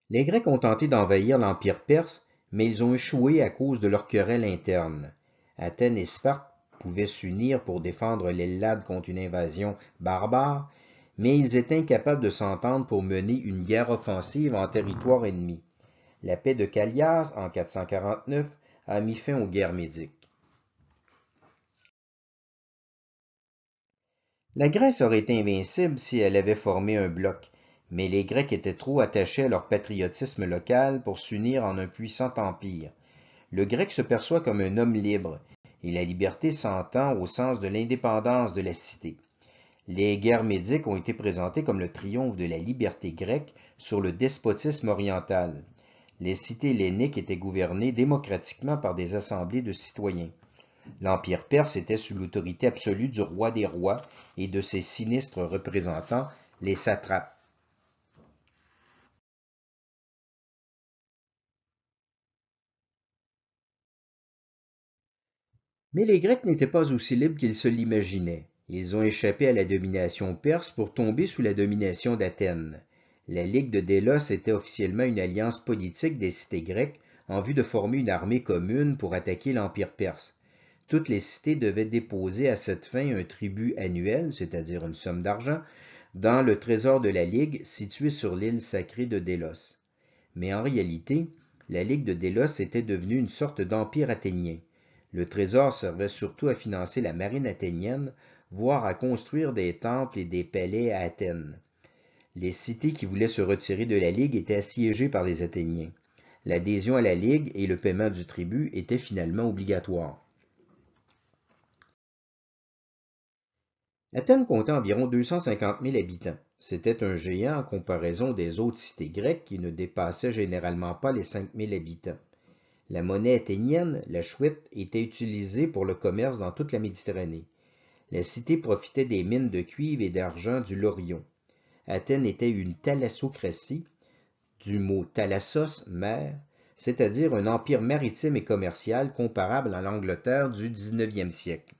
Les Grecs ont tenté d'envahir l'Empire perse, mais ils ont échoué à cause de leurs querelles internes. Athènes et Sparte pouvaient s'unir pour défendre l'Ellade contre une invasion barbare, mais ils étaient incapables de s'entendre pour mener une guerre offensive en territoire ennemi. La paix de Callias en 449 a mis fin aux guerres médiques. La Grèce aurait été invincible si elle avait formé un bloc, mais les Grecs étaient trop attachés à leur patriotisme local pour s'unir en un puissant empire. Le Grec se perçoit comme un homme libre, et la liberté s'entend au sens de l'indépendance de la cité. Les guerres médiques ont été présentées comme le triomphe de la liberté grecque sur le despotisme oriental. Les cités helléniques étaient gouvernées démocratiquement par des assemblées de citoyens. L'Empire perse était sous l'autorité absolue du roi des rois et de ses sinistres représentants, les satrapes. Mais les Grecs n'étaient pas aussi libres qu'ils se l'imaginaient. Ils ont échappé à la domination perse pour tomber sous la domination d'Athènes. La Ligue de Délos était officiellement une alliance politique des cités grecques en vue de former une armée commune pour attaquer l'Empire perse. Toutes les cités devaient déposer à cette fin un tribut annuel, c'est-à-dire une somme d'argent, dans le trésor de la Ligue situé sur l'île sacrée de Délos. Mais en réalité, la Ligue de Délos était devenue une sorte d'empire athénien. Le trésor servait surtout à financer la marine athénienne, voire à construire des temples et des palais à Athènes. Les cités qui voulaient se retirer de la Ligue étaient assiégées par les Athéniens. L'adhésion à la Ligue et le paiement du tribut étaient finalement obligatoires. Athènes comptait environ 250 000 habitants. C'était un géant en comparaison des autres cités grecques qui ne dépassaient généralement pas les 5 000 habitants. La monnaie athénienne, la chouette, était utilisée pour le commerce dans toute la Méditerranée. La cité profitait des mines de cuivre et d'argent du Laurion. Athènes était une thalassocratie, du mot thalassos, mer, c'est-à-dire un empire maritime et commercial comparable à l'Angleterre du 19e siècle.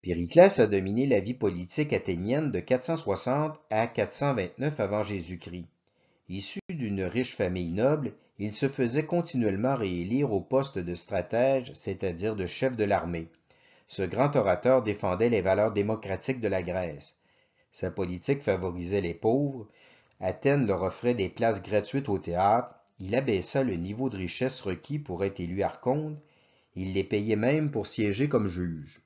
Périclès a dominé la vie politique athénienne de 460 à 429 avant Jésus-Christ. Issu d'une riche famille noble, il se faisait continuellement réélire au poste de stratège, c'est-à-dire de chef de l'armée. Ce grand orateur défendait les valeurs démocratiques de la Grèce. Sa politique favorisait les pauvres. Athènes leur offrait des places gratuites au théâtre. Il abaissa le niveau de richesse requis pour être élu archonte. Il les payait même pour siéger comme juge.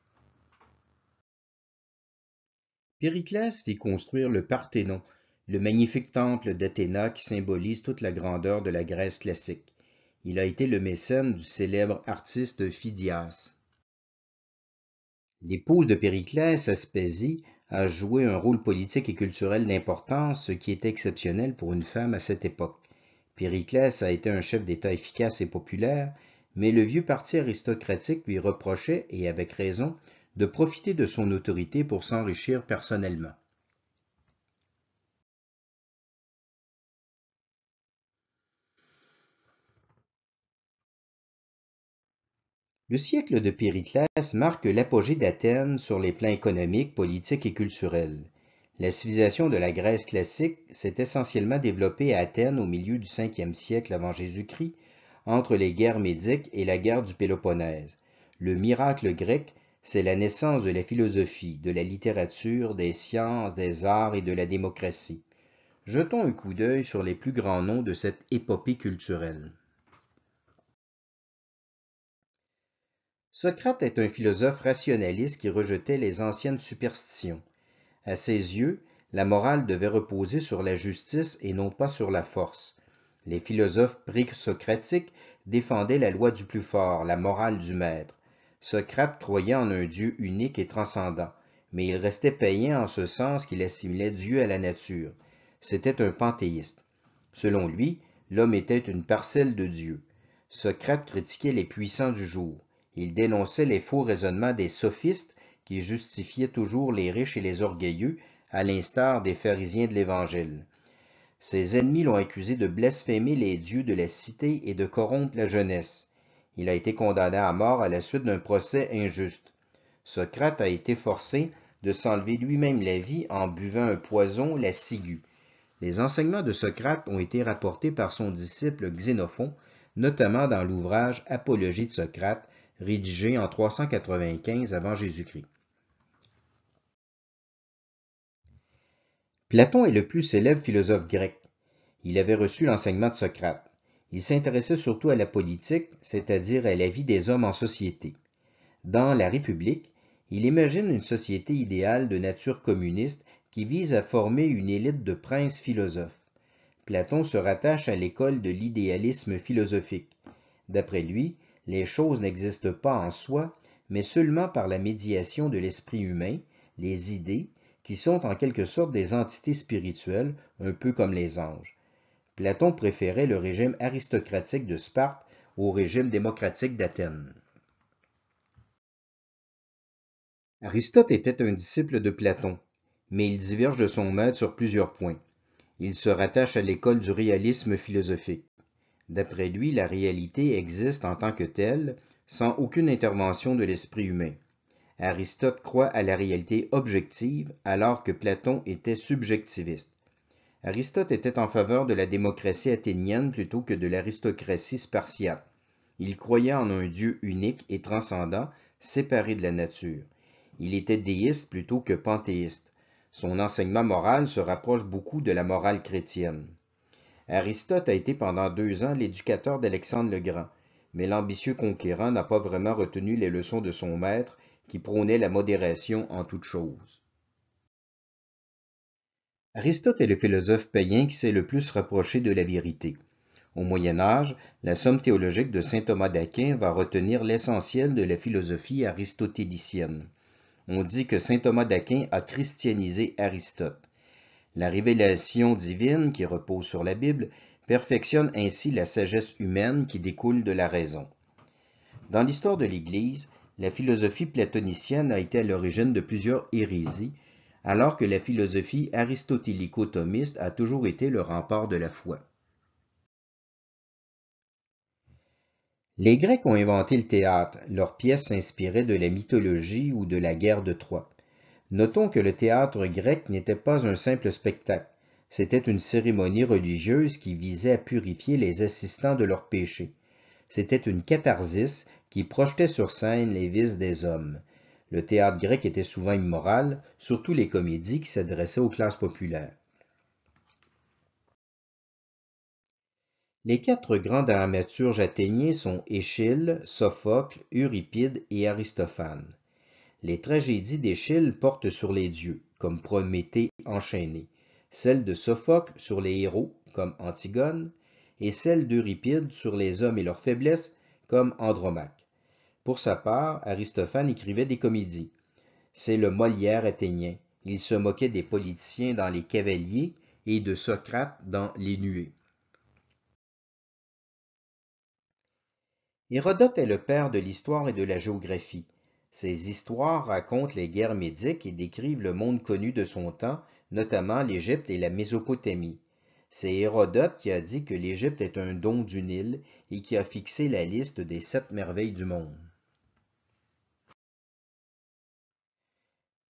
Périclès fit construire le Parthénon, le magnifique temple d'Athéna qui symbolise toute la grandeur de la Grèce classique. Il a été le mécène du célèbre artiste Phidias. L'épouse de Périclès, Aspésie, a joué un rôle politique et culturel d'importance, ce qui était exceptionnel pour une femme à cette époque. Périclès a été un chef d'État efficace et populaire, mais le vieux parti aristocratique lui reprochait, et avec raison, de profiter de son autorité pour s'enrichir personnellement. Le siècle de Périclès marque l'apogée d'Athènes sur les plans économiques, politiques et culturels. La civilisation de la Grèce classique s'est essentiellement développée à Athènes au milieu du 5e siècle avant Jésus-Christ, entre les guerres médiques et la guerre du Péloponnèse. Le miracle grec, c'est la naissance de la philosophie, de la littérature, des sciences, des arts et de la démocratie. Jetons un coup d'œil sur les plus grands noms de cette épopée culturelle. Socrate est un philosophe rationaliste qui rejetait les anciennes superstitions. À ses yeux, la morale devait reposer sur la justice et non pas sur la force. Les philosophes présocratiques défendaient la loi du plus fort, la morale du maître. Socrate croyait en un Dieu unique et transcendant, mais il restait païen en ce sens qu'il assimilait Dieu à la nature. C'était un panthéiste. Selon lui, l'homme était une parcelle de Dieu. Socrate critiquait les puissants du jour. Il dénonçait les faux raisonnements des sophistes qui justifiaient toujours les riches et les orgueilleux, à l'instar des pharisiens de l'Évangile. Ses ennemis l'ont accusé de blasphémer les dieux de la cité et de corrompre la jeunesse. Il a été condamné à mort à la suite d'un procès injuste. Socrate a été forcé de s'enlever lui-même la vie en buvant un poison, la ciguë. Les enseignements de Socrate ont été rapportés par son disciple Xénophon, notamment dans l'ouvrage Apologie de Socrate, rédigé en 395 avant Jésus-Christ. Platon est le plus célèbre philosophe grec. Il avait reçu l'enseignement de Socrate. Il s'intéressait surtout à la politique, c'est-à-dire à la vie des hommes en société. Dans La République, il imagine une société idéale de nature communiste qui vise à former une élite de princes philosophes. Platon se rattache à l'école de l'idéalisme philosophique. D'après lui, les choses n'existent pas en soi, mais seulement par la médiation de l'esprit humain, les idées, qui sont en quelque sorte des entités spirituelles, un peu comme les anges. Platon préférait le régime aristocratique de Sparte au régime démocratique d'Athènes. Aristote était un disciple de Platon, mais il diverge de son maître sur plusieurs points. Il se rattache à l'école du réalisme philosophique. D'après lui, la réalité existe en tant que telle, sans aucune intervention de l'esprit humain. Aristote croit à la réalité objective, alors que Platon était subjectiviste. Aristote était en faveur de la démocratie athénienne plutôt que de l'aristocratie spartiate. Il croyait en un Dieu unique et transcendant, séparé de la nature. Il était déiste plutôt que panthéiste. Son enseignement moral se rapproche beaucoup de la morale chrétienne. Aristote a été pendant 2 ans l'éducateur d'Alexandre le Grand, mais l'ambitieux conquérant n'a pas vraiment retenu les leçons de son maître qui prônait la modération en toutes choses. Aristote est le philosophe païen qui s'est le plus rapproché de la vérité. Au Moyen Âge, la Somme théologique de saint Thomas d'Aquin va retenir l'essentiel de la philosophie aristotélicienne. On dit que saint Thomas d'Aquin a christianisé Aristote. La révélation divine, qui repose sur la Bible, perfectionne ainsi la sagesse humaine qui découle de la raison. Dans l'histoire de l'Église, la philosophie platonicienne a été à l'origine de plusieurs hérésies, alors que la philosophie aristotélico-thomiste a toujours été le rempart de la foi. Les Grecs ont inventé le théâtre, leurs pièces s'inspiraient de la mythologie ou de la guerre de Troie. Notons que le théâtre grec n'était pas un simple spectacle, c'était une cérémonie religieuse qui visait à purifier les assistants de leurs péchés. C'était une catharsis qui projetait sur scène les vices des hommes. Le théâtre grec était souvent immoral, surtout les comédies qui s'adressaient aux classes populaires. Les 4 grands dramaturges athéniens sont Échille, Sophocle, Euripide et Aristophane. Les tragédies d'Échille portent sur les dieux, comme Prométhée enchaîné, celles de Sophocle sur les héros, comme Antigone, et celles d'Euripide sur les hommes et leurs faiblesses, comme Andromaque. Pour sa part, Aristophane écrivait des comédies. C'est le Molière athénien. Il se moquait des politiciens dans Les Cavaliers et de Socrate dans Les Nuées. Hérodote est le père de l'histoire et de la géographie. Ses histoires racontent les guerres médiques et décrivent le monde connu de son temps, notamment l'Égypte et la Mésopotamie. C'est Hérodote qui a dit que l'Égypte est un don du Nil et qui a fixé la liste des 7 merveilles du monde.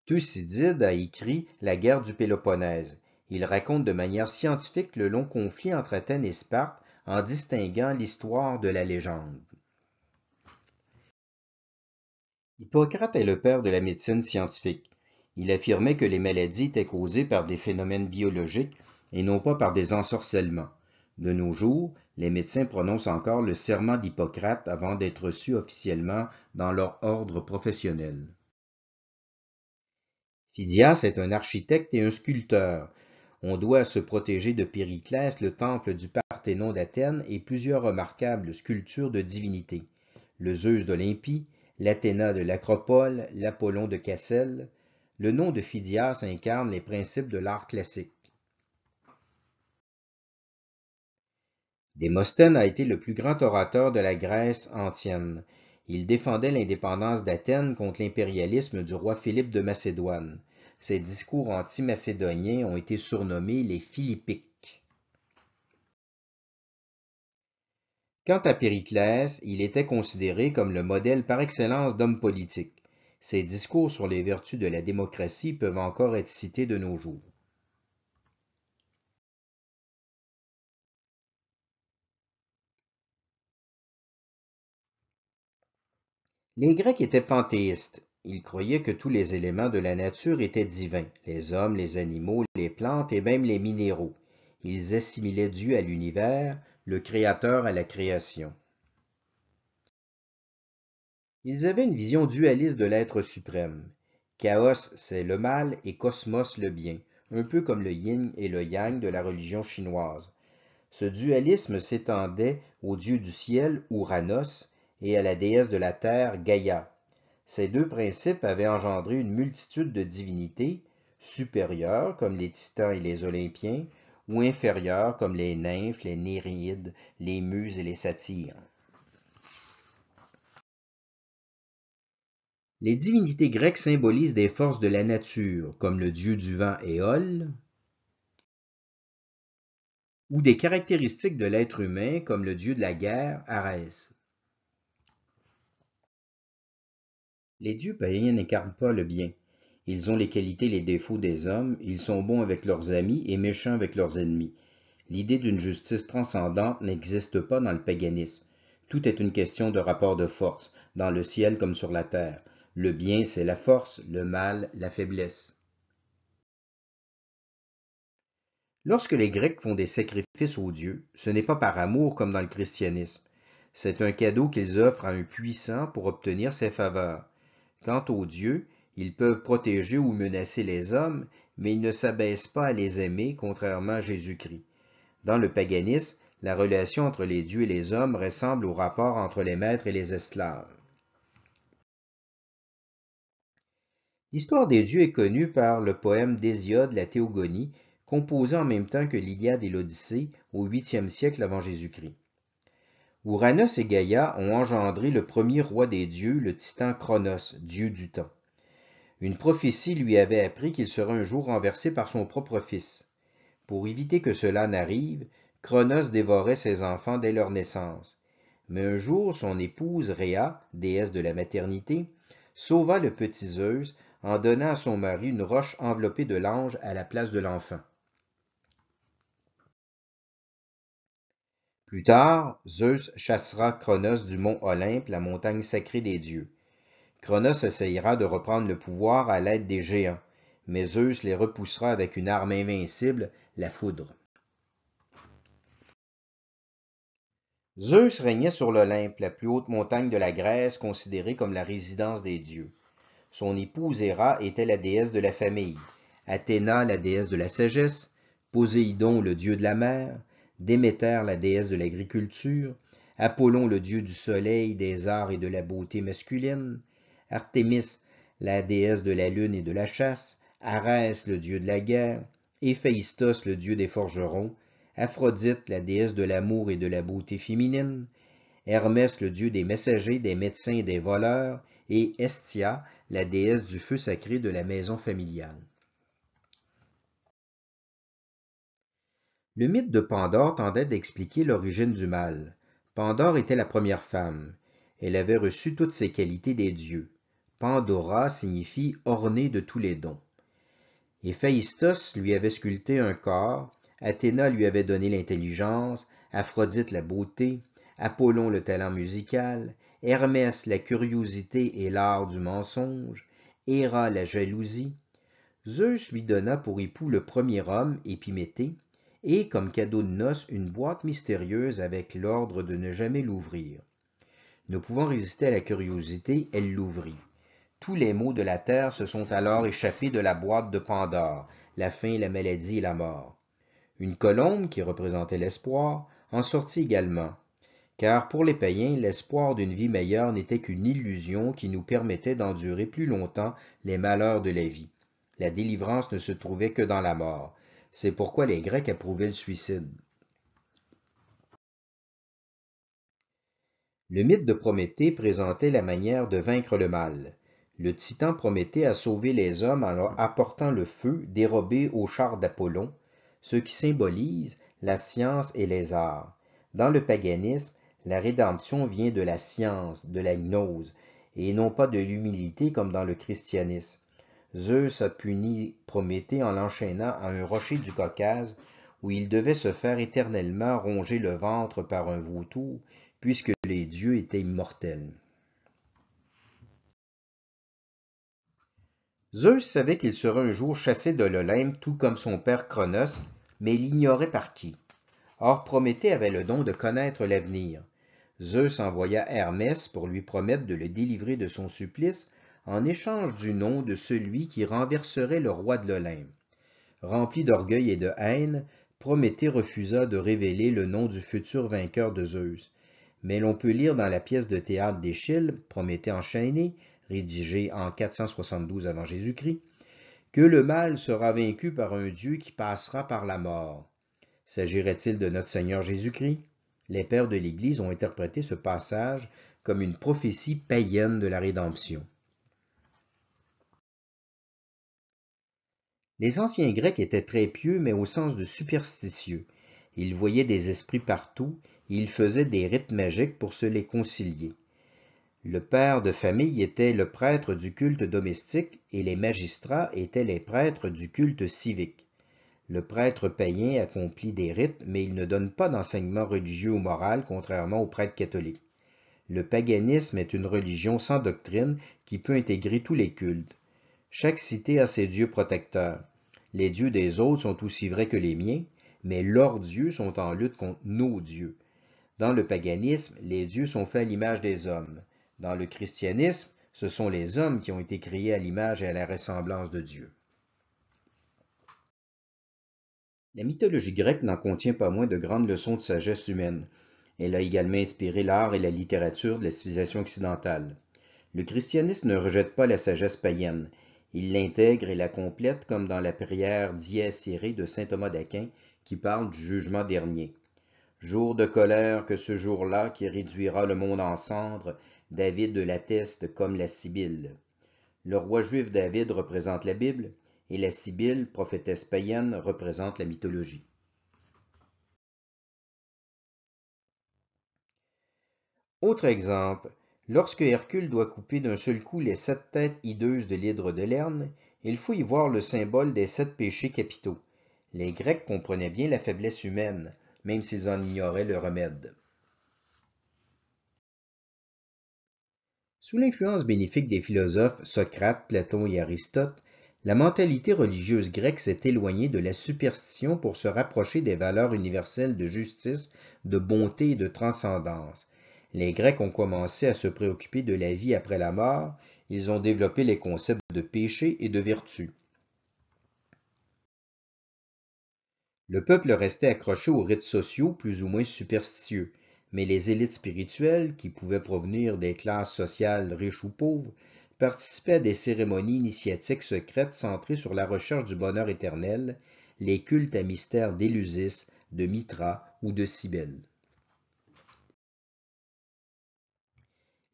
Thucydide a écrit La guerre du Péloponnèse. Il raconte de manière scientifique le long conflit entre Athènes et Sparte en distinguant l'histoire de la légende. Hippocrate est le père de la médecine scientifique. Il affirmait que les maladies étaient causées par des phénomènes biologiques et non pas par des ensorcellements. De nos jours, les médecins prononcent encore le serment d'Hippocrate avant d'être reçus officiellement dans leur ordre professionnel. Phidias est un architecte et un sculpteur. On doit à ce protégé de Périclès le temple du Parthénon d'Athènes et plusieurs remarquables sculptures de divinités. Le Zeus d'Olympie, l'Athéna de l'Acropole, l'Apollon de Cassel. Le nom de Phidias incarne les principes de l'art classique. Démosthène a été le plus grand orateur de la Grèce ancienne. Il défendait l'indépendance d'Athènes contre l'impérialisme du roi Philippe de Macédoine. Ses discours anti-macédoniens ont été surnommés les Philippiques. Quant à Périclès, il était considéré comme le modèle par excellence d'homme politique. Ses discours sur les vertus de la démocratie peuvent encore être cités de nos jours. Les Grecs étaient panthéistes. Ils croyaient que tous les éléments de la nature étaient divins, les hommes, les animaux, les plantes et même les minéraux. Ils assimilaient Dieu à l'univers, le Créateur à la création. Ils avaient une vision dualiste de l'être suprême. Chaos, c'est le mal, et cosmos, le bien, un peu comme le yin et le yang de la religion chinoise. Ce dualisme s'étendait au dieu du ciel, Ouranos, et à la déesse de la terre, Gaïa. Ces deux principes avaient engendré une multitude de divinités, supérieures comme les titans et les olympiens, ou inférieures comme les nymphes, les néreides, les muses et les satyres. Les divinités grecques symbolisent des forces de la nature, comme le dieu du vent Éole, ou des caractéristiques de l'être humain, comme le dieu de la guerre, Arès. Les dieux païens n'incarnent pas le bien. Ils ont les qualités et les défauts des hommes, ils sont bons avec leurs amis et méchants avec leurs ennemis. L'idée d'une justice transcendante n'existe pas dans le paganisme. Tout est une question de rapport de force, dans le ciel comme sur la terre. Le bien, c'est la force, le mal, la faiblesse. Lorsque les Grecs font des sacrifices aux dieux, ce n'est pas par amour comme dans le christianisme. C'est un cadeau qu'ils offrent à un puissant pour obtenir ses faveurs. Quant aux dieux, ils peuvent protéger ou menacer les hommes, mais ils ne s'abaissent pas à les aimer, contrairement à Jésus-Christ. Dans le paganisme, la relation entre les dieux et les hommes ressemble au rapport entre les maîtres et les esclaves. L'histoire des dieux est connue par le poème d'Hésiode, la Théogonie, composé en même temps que l'Iliade et l'Odyssée au 8e siècle avant Jésus-Christ. Ouranos et Gaïa ont engendré le premier roi des dieux, le titan Cronos, dieu du temps. Une prophétie lui avait appris qu'il serait un jour renversé par son propre fils. Pour éviter que cela n'arrive, Cronos dévorait ses enfants dès leur naissance. Mais un jour, son épouse Rhéa, déesse de la maternité, sauva le petit Zeus en donnant à son mari une roche enveloppée de l'ange à la place de l'enfant. Plus tard, Zeus chassera Cronos du mont Olympe, la montagne sacrée des dieux. Cronos essayera de reprendre le pouvoir à l'aide des géants, mais Zeus les repoussera avec une arme invincible, la foudre. Zeus régnait sur l'Olympe, la plus haute montagne de la Grèce, considérée comme la résidence des dieux. Son épouse Héra était la déesse de la famille, Athéna la déesse de la sagesse, Poséidon le dieu de la mer, Déméter la déesse de l'agriculture, Apollon le dieu du soleil, des arts et de la beauté masculine, Artémis la déesse de la lune et de la chasse, Arès, le dieu de la guerre, Héphaïstos, le dieu des forgerons, Aphrodite, la déesse de l'amour et de la beauté féminine, Hermès, le dieu des messagers, des médecins et des voleurs, et Hestia, la déesse du feu sacré de la maison familiale. Le mythe de Pandore tendait d'expliquer l'origine du mal. Pandore était la première femme. Elle avait reçu toutes ses qualités des dieux. Pandora signifie ornée de tous les dons. Héphaïstos lui avait sculpté un corps, Athéna lui avait donné l'intelligence, Aphrodite la beauté, Apollon le talent musical, Hermès la curiosité et l'art du mensonge, Héra la jalousie. Zeus lui donna pour époux le premier homme, Épiméthée, et comme cadeau de noces une boîte mystérieuse avec l'ordre de ne jamais l'ouvrir. Ne pouvant résister à la curiosité, elle l'ouvrit. Tous les maux de la terre se sont alors échappés de la boîte de Pandore, la faim, la maladie et la mort. Une colombe, qui représentait l'espoir, en sortit également, car pour les païens, l'espoir d'une vie meilleure n'était qu'une illusion qui nous permettait d'endurer plus longtemps les malheurs de la vie. La délivrance ne se trouvait que dans la mort. C'est pourquoi les Grecs approuvaient le suicide. Le mythe de Prométhée présentait la manière de vaincre le mal. Le titan Prométhée a sauvé les hommes en leur apportant le feu dérobé au char d'Apollon, ce qui symbolise la science et les arts. Dans le paganisme, la rédemption vient de la science, de la gnose, et non pas de l'humilité comme dans le christianisme. Zeus a puni Prométhée en l'enchaînant à un rocher du Caucase, où il devait se faire éternellement ronger le ventre par un vautour, puisque les dieux étaient immortels. Zeus savait qu'il serait un jour chassé de l'Olympe tout comme son père Cronos, mais il ignorait par qui. Or Prométhée avait le don de connaître l'avenir. Zeus envoya Hermès pour lui promettre de le délivrer de son supplice en échange du nom de celui qui renverserait le roi de l'Olympe. Rempli d'orgueil et de haine, Prométhée refusa de révéler le nom du futur vainqueur de Zeus. Mais l'on peut lire dans la pièce de théâtre d'Échille, Prométhée enchaîné, rédigée en 472 avant Jésus-Christ, que le mal sera vaincu par un Dieu qui passera par la mort. S'agirait-il de notre Seigneur Jésus-Christ? Les pères de l'Église ont interprété ce passage comme une prophétie païenne de la rédemption. Les anciens Grecs étaient très pieux, mais au sens de superstitieux. Ils voyaient des esprits partout, et ils faisaient des rites magiques pour se les concilier. Le père de famille était le prêtre du culte domestique et les magistrats étaient les prêtres du culte civique. Le prêtre païen accomplit des rites, mais il ne donne pas d'enseignement religieux ou moral, contrairement aux prêtres catholiques. Le paganisme est une religion sans doctrine qui peut intégrer tous les cultes. Chaque cité a ses dieux protecteurs. Les dieux des autres sont aussi vrais que les miens, mais leurs dieux sont en lutte contre nos dieux. Dans le paganisme, les dieux sont faits à l'image des hommes. Dans le christianisme, ce sont les hommes qui ont été créés à l'image et à la ressemblance de Dieu. La mythologie grecque n'en contient pas moins de grandes leçons de sagesse humaine. Elle a également inspiré l'art et la littérature de la civilisation occidentale. Le christianisme ne rejette pas la sagesse païenne. Il l'intègre et la complète comme dans la prière Dies Irae de saint Thomas d'Aquin qui parle du jugement dernier. Jour de colère que ce jour-là qui réduira le monde en cendres, David l'atteste comme la Sibylle. Le roi juif David représente la Bible, et la Sibylle, prophétesse païenne, représente la mythologie. Autre exemple, lorsque Hercule doit couper d'un seul coup les 7 têtes hideuses de l'hydre de Lerne, il faut y voir le symbole des 7 péchés capitaux. Les Grecs comprenaient bien la faiblesse humaine, même s'ils en ignoraient le remède. Sous l'influence bénéfique des philosophes Socrate, Platon et Aristote, la mentalité religieuse grecque s'est éloignée de la superstition pour se rapprocher des valeurs universelles de justice, de bonté et de transcendance. Les Grecs ont commencé à se préoccuper de la vie après la mort, ils ont développé les concepts de péché et de vertu. Le peuple restait accroché aux rites sociaux plus ou moins superstitieux, mais les élites spirituelles, qui pouvaient provenir des classes sociales riches ou pauvres, participaient à des cérémonies initiatiques secrètes centrées sur la recherche du bonheur éternel, les cultes à mystère d'Éleusis, de Mithra ou de Cybèle.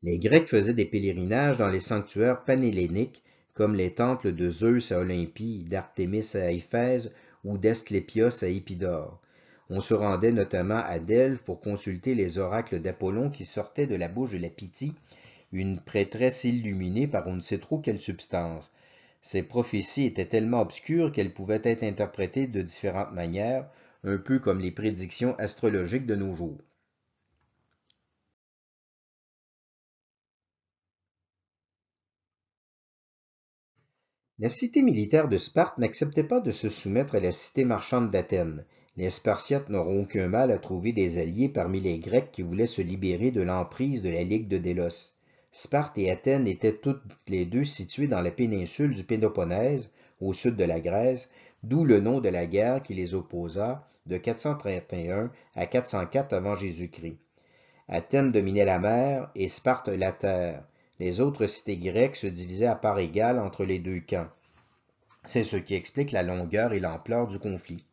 Les Grecs faisaient des pèlerinages dans les sanctuaires panhelléniques, comme les temples de Zeus à Olympie, d'Artémis à Éphèse ou d'Asclépios à Épidore. On se rendait notamment à Delphes pour consulter les oracles d'Apollon qui sortaient de la bouche de la Pythie, une prêtresse illuminée par on ne sait trop quelle substance. Ces prophéties étaient tellement obscures qu'elles pouvaient être interprétées de différentes manières, un peu comme les prédictions astrologiques de nos jours. La cité militaire de Sparte n'acceptait pas de se soumettre à la cité marchande d'Athènes. Les Spartiates n'auront aucun mal à trouver des alliés parmi les Grecs qui voulaient se libérer de l'emprise de la Ligue de Délos. Sparte et Athènes étaient toutes les deux situées dans la péninsule du Péloponnèse, au sud de la Grèce, d'où le nom de la guerre qui les opposa de 431 à 404 avant Jésus-Christ. Athènes dominait la mer et Sparte la terre. Les autres cités grecques se divisaient à parts égales entre les deux camps. C'est ce qui explique la longueur et l'ampleur du conflit.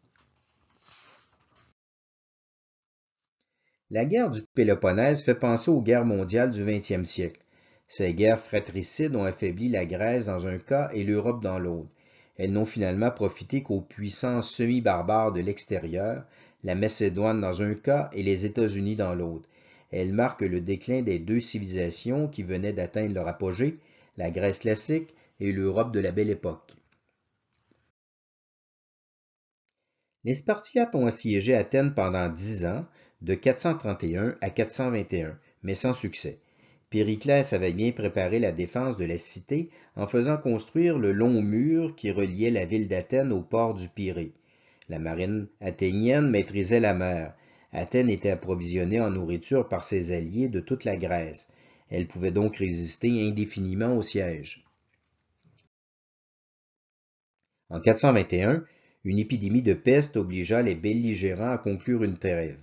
La guerre du Péloponnèse fait penser aux guerres mondiales du XXe siècle. Ces guerres fratricides ont affaibli la Grèce dans un cas et l'Europe dans l'autre. Elles n'ont finalement profité qu'aux puissances semi-barbares de l'extérieur, la Macédoine dans un cas et les États-Unis dans l'autre. Elles marquent le déclin des deux civilisations qui venaient d'atteindre leur apogée, la Grèce classique et l'Europe de la Belle Époque. Les Spartiates ont assiégé Athènes pendant 10 ans, de 431 à 421, mais sans succès. Périclès avait bien préparé la défense de la cité en faisant construire le long mur qui reliait la ville d'Athènes au port du Pirée. La marine athénienne maîtrisait la mer. Athènes était approvisionnée en nourriture par ses alliés de toute la Grèce. Elle pouvait donc résister indéfiniment au siège. En 421, une épidémie de peste obligea les belligérants à conclure une trêve.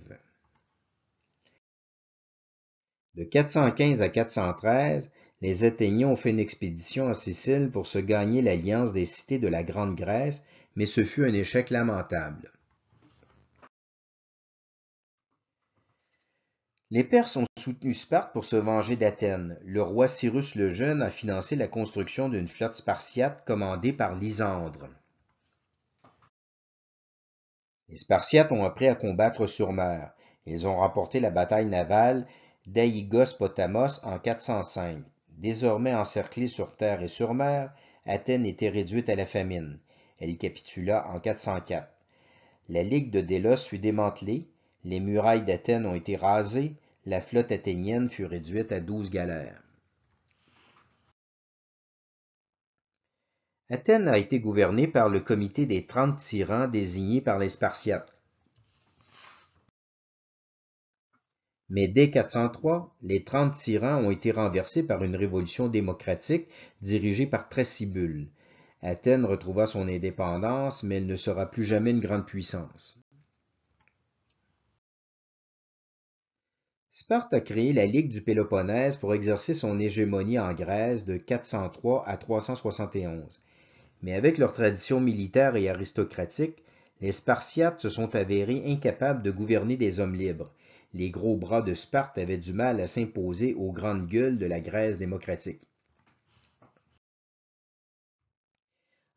De 415 à 413, les Athéniens ont fait une expédition en Sicile pour se gagner l'alliance des cités de la Grande Grèce, mais ce fut un échec lamentable. Les Perses ont soutenu Sparte pour se venger d'Athènes. Le roi Cyrus le Jeune a financé la construction d'une flotte spartiate commandée par Lysandre. Les Spartiates ont appris à combattre sur mer. Ils ont remporté la bataille navale d'Aigos-Potamos en 405. Désormais encerclée sur terre et sur mer, Athènes était réduite à la famine. Elle capitula en 404. La Ligue de Délos fut démantelée, les murailles d'Athènes ont été rasées, la flotte athénienne fut réduite à 12 galères. Athènes a été gouvernée par le comité des 30 tyrans désignés par les Spartiates. Mais dès 403, les 30 tyrans ont été renversés par une révolution démocratique dirigée par Thrasybule. Athènes retrouva son indépendance, mais elle ne sera plus jamais une grande puissance. Sparte a créé la Ligue du Péloponnèse pour exercer son hégémonie en Grèce de 403 à 371. Mais avec leur tradition militaire et aristocratique, les Spartiates se sont avérés incapables de gouverner des hommes libres. Les gros bras de Sparte avaient du mal à s'imposer aux grandes gueules de la Grèce démocratique.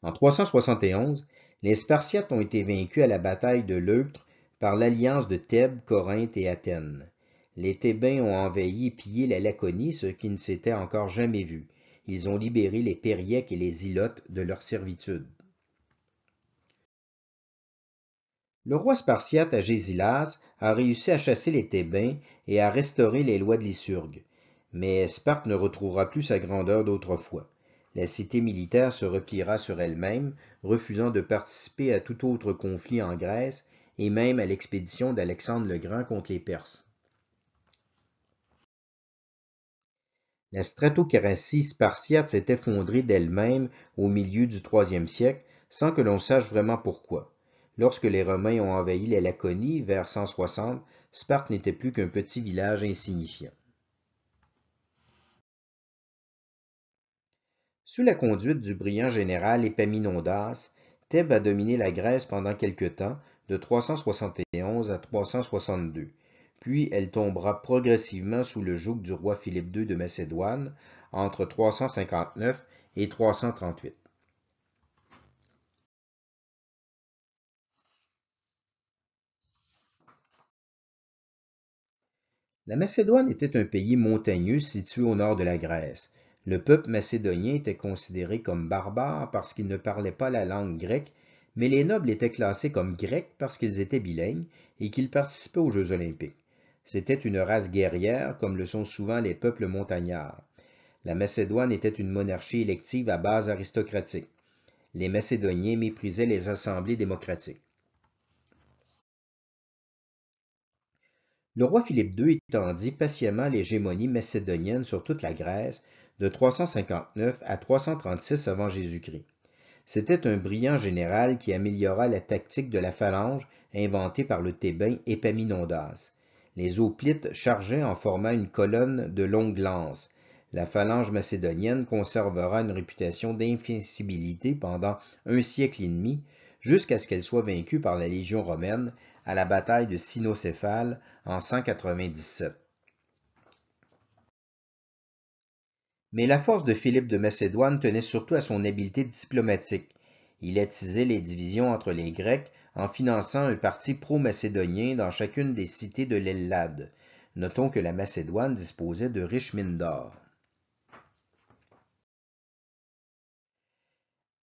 En 371, les Spartiates ont été vaincus à la bataille de Leuctre par l'alliance de Thèbes, Corinthe et Athènes. Les Thébains ont envahi et pillé la Laconie, ce qui ne s'était encore jamais vu. Ils ont libéré les Périèques et les Ilotes de leur servitude. Le roi spartiate Agésilas a réussi à chasser les Thébains et à restaurer les lois de Lycurgue. Mais Sparte ne retrouvera plus sa grandeur d'autrefois. La cité militaire se repliera sur elle-même, refusant de participer à tout autre conflit en Grèce et même à l'expédition d'Alexandre le Grand contre les Perses. La stratocratie spartiate s'est effondrée d'elle-même au milieu du IIIe siècle sans que l'on sache vraiment pourquoi. Lorsque les Romains ont envahi la Laconie vers 160, Sparte n'était plus qu'un petit village insignifiant. Sous la conduite du brillant général Épaminondas, Thèbes a dominé la Grèce pendant quelque temps, de 371 à 362, puis elle tombera progressivement sous le joug du roi Philippe II de Macédoine entre 359 et 338. La Macédoine était un pays montagneux situé au nord de la Grèce. Le peuple macédonien était considéré comme barbare parce qu'il ne parlait pas la langue grecque, mais les nobles étaient classés comme grecs parce qu'ils étaient bilingues et qu'ils participaient aux Jeux olympiques. C'était une race guerrière comme le sont souvent les peuples montagnards. La Macédoine était une monarchie élective à base aristocratique. Les Macédoniens méprisaient les assemblées démocratiques. Le roi Philippe II étendit patiemment l'hégémonie macédonienne sur toute la Grèce de 359 à 336 avant Jésus-Christ. C'était un brillant général qui améliora la tactique de la phalange inventée par le Thébain Épaminondas. Les hoplites chargeaient en formant une colonne de longues lances. La phalange macédonienne conservera une réputation d'invincibilité pendant un siècle et demi, jusqu'à ce qu'elle soit vaincue par la Légion romaine à la bataille de Cynocéphale en 197. Mais la force de Philippe de Macédoine tenait surtout à son habileté diplomatique. Il attisait les divisions entre les Grecs en finançant un parti pro-macédonien dans chacune des cités de l'Ellade. Notons que la Macédoine disposait de riches mines d'or.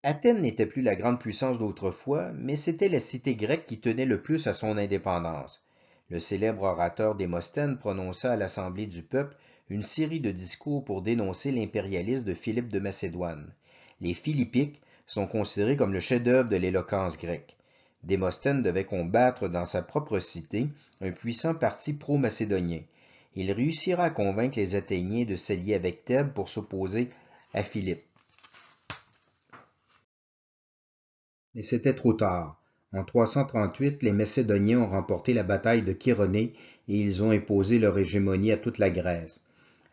Athènes n'était plus la grande puissance d'autrefois, mais c'était la cité grecque qui tenait le plus à son indépendance. Le célèbre orateur Démosthène prononça à l'assemblée du peuple une série de discours pour dénoncer l'impérialisme de Philippe de Macédoine. Les Philippiques sont considérés comme le chef-d'œuvre de l'éloquence grecque. Démosthène devait combattre dans sa propre cité un puissant parti pro-macédonien. Il réussira à convaincre les Athéniens de s'allier avec Thèbes pour s'opposer à Philippe. Mais c'était trop tard. En 338, les Macédoniens ont remporté la bataille de Chéronée et ils ont imposé leur hégémonie à toute la Grèce.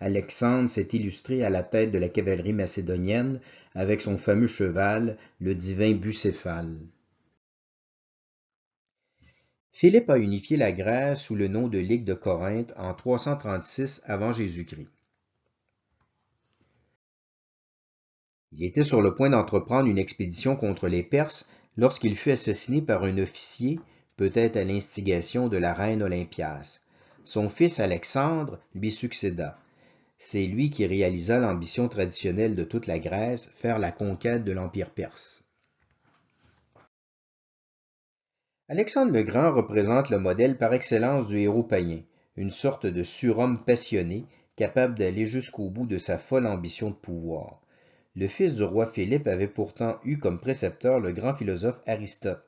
Alexandre s'est illustré à la tête de la cavalerie macédonienne avec son fameux cheval, le divin Bucéphale. Philippe a unifié la Grèce sous le nom de Ligue de Corinthe en 336 avant Jésus-Christ. Il était sur le point d'entreprendre une expédition contre les Perses lorsqu'il fut assassiné par un officier, peut-être à l'instigation de la reine Olympias. Son fils Alexandre lui succéda. C'est lui qui réalisa l'ambition traditionnelle de toute la Grèce, faire la conquête de l'Empire perse. Alexandre le Grand représente le modèle par excellence du héros païen, une sorte de surhomme passionné, capable d'aller jusqu'au bout de sa folle ambition de pouvoir. Le fils du roi Philippe avait pourtant eu comme précepteur le grand philosophe Aristote,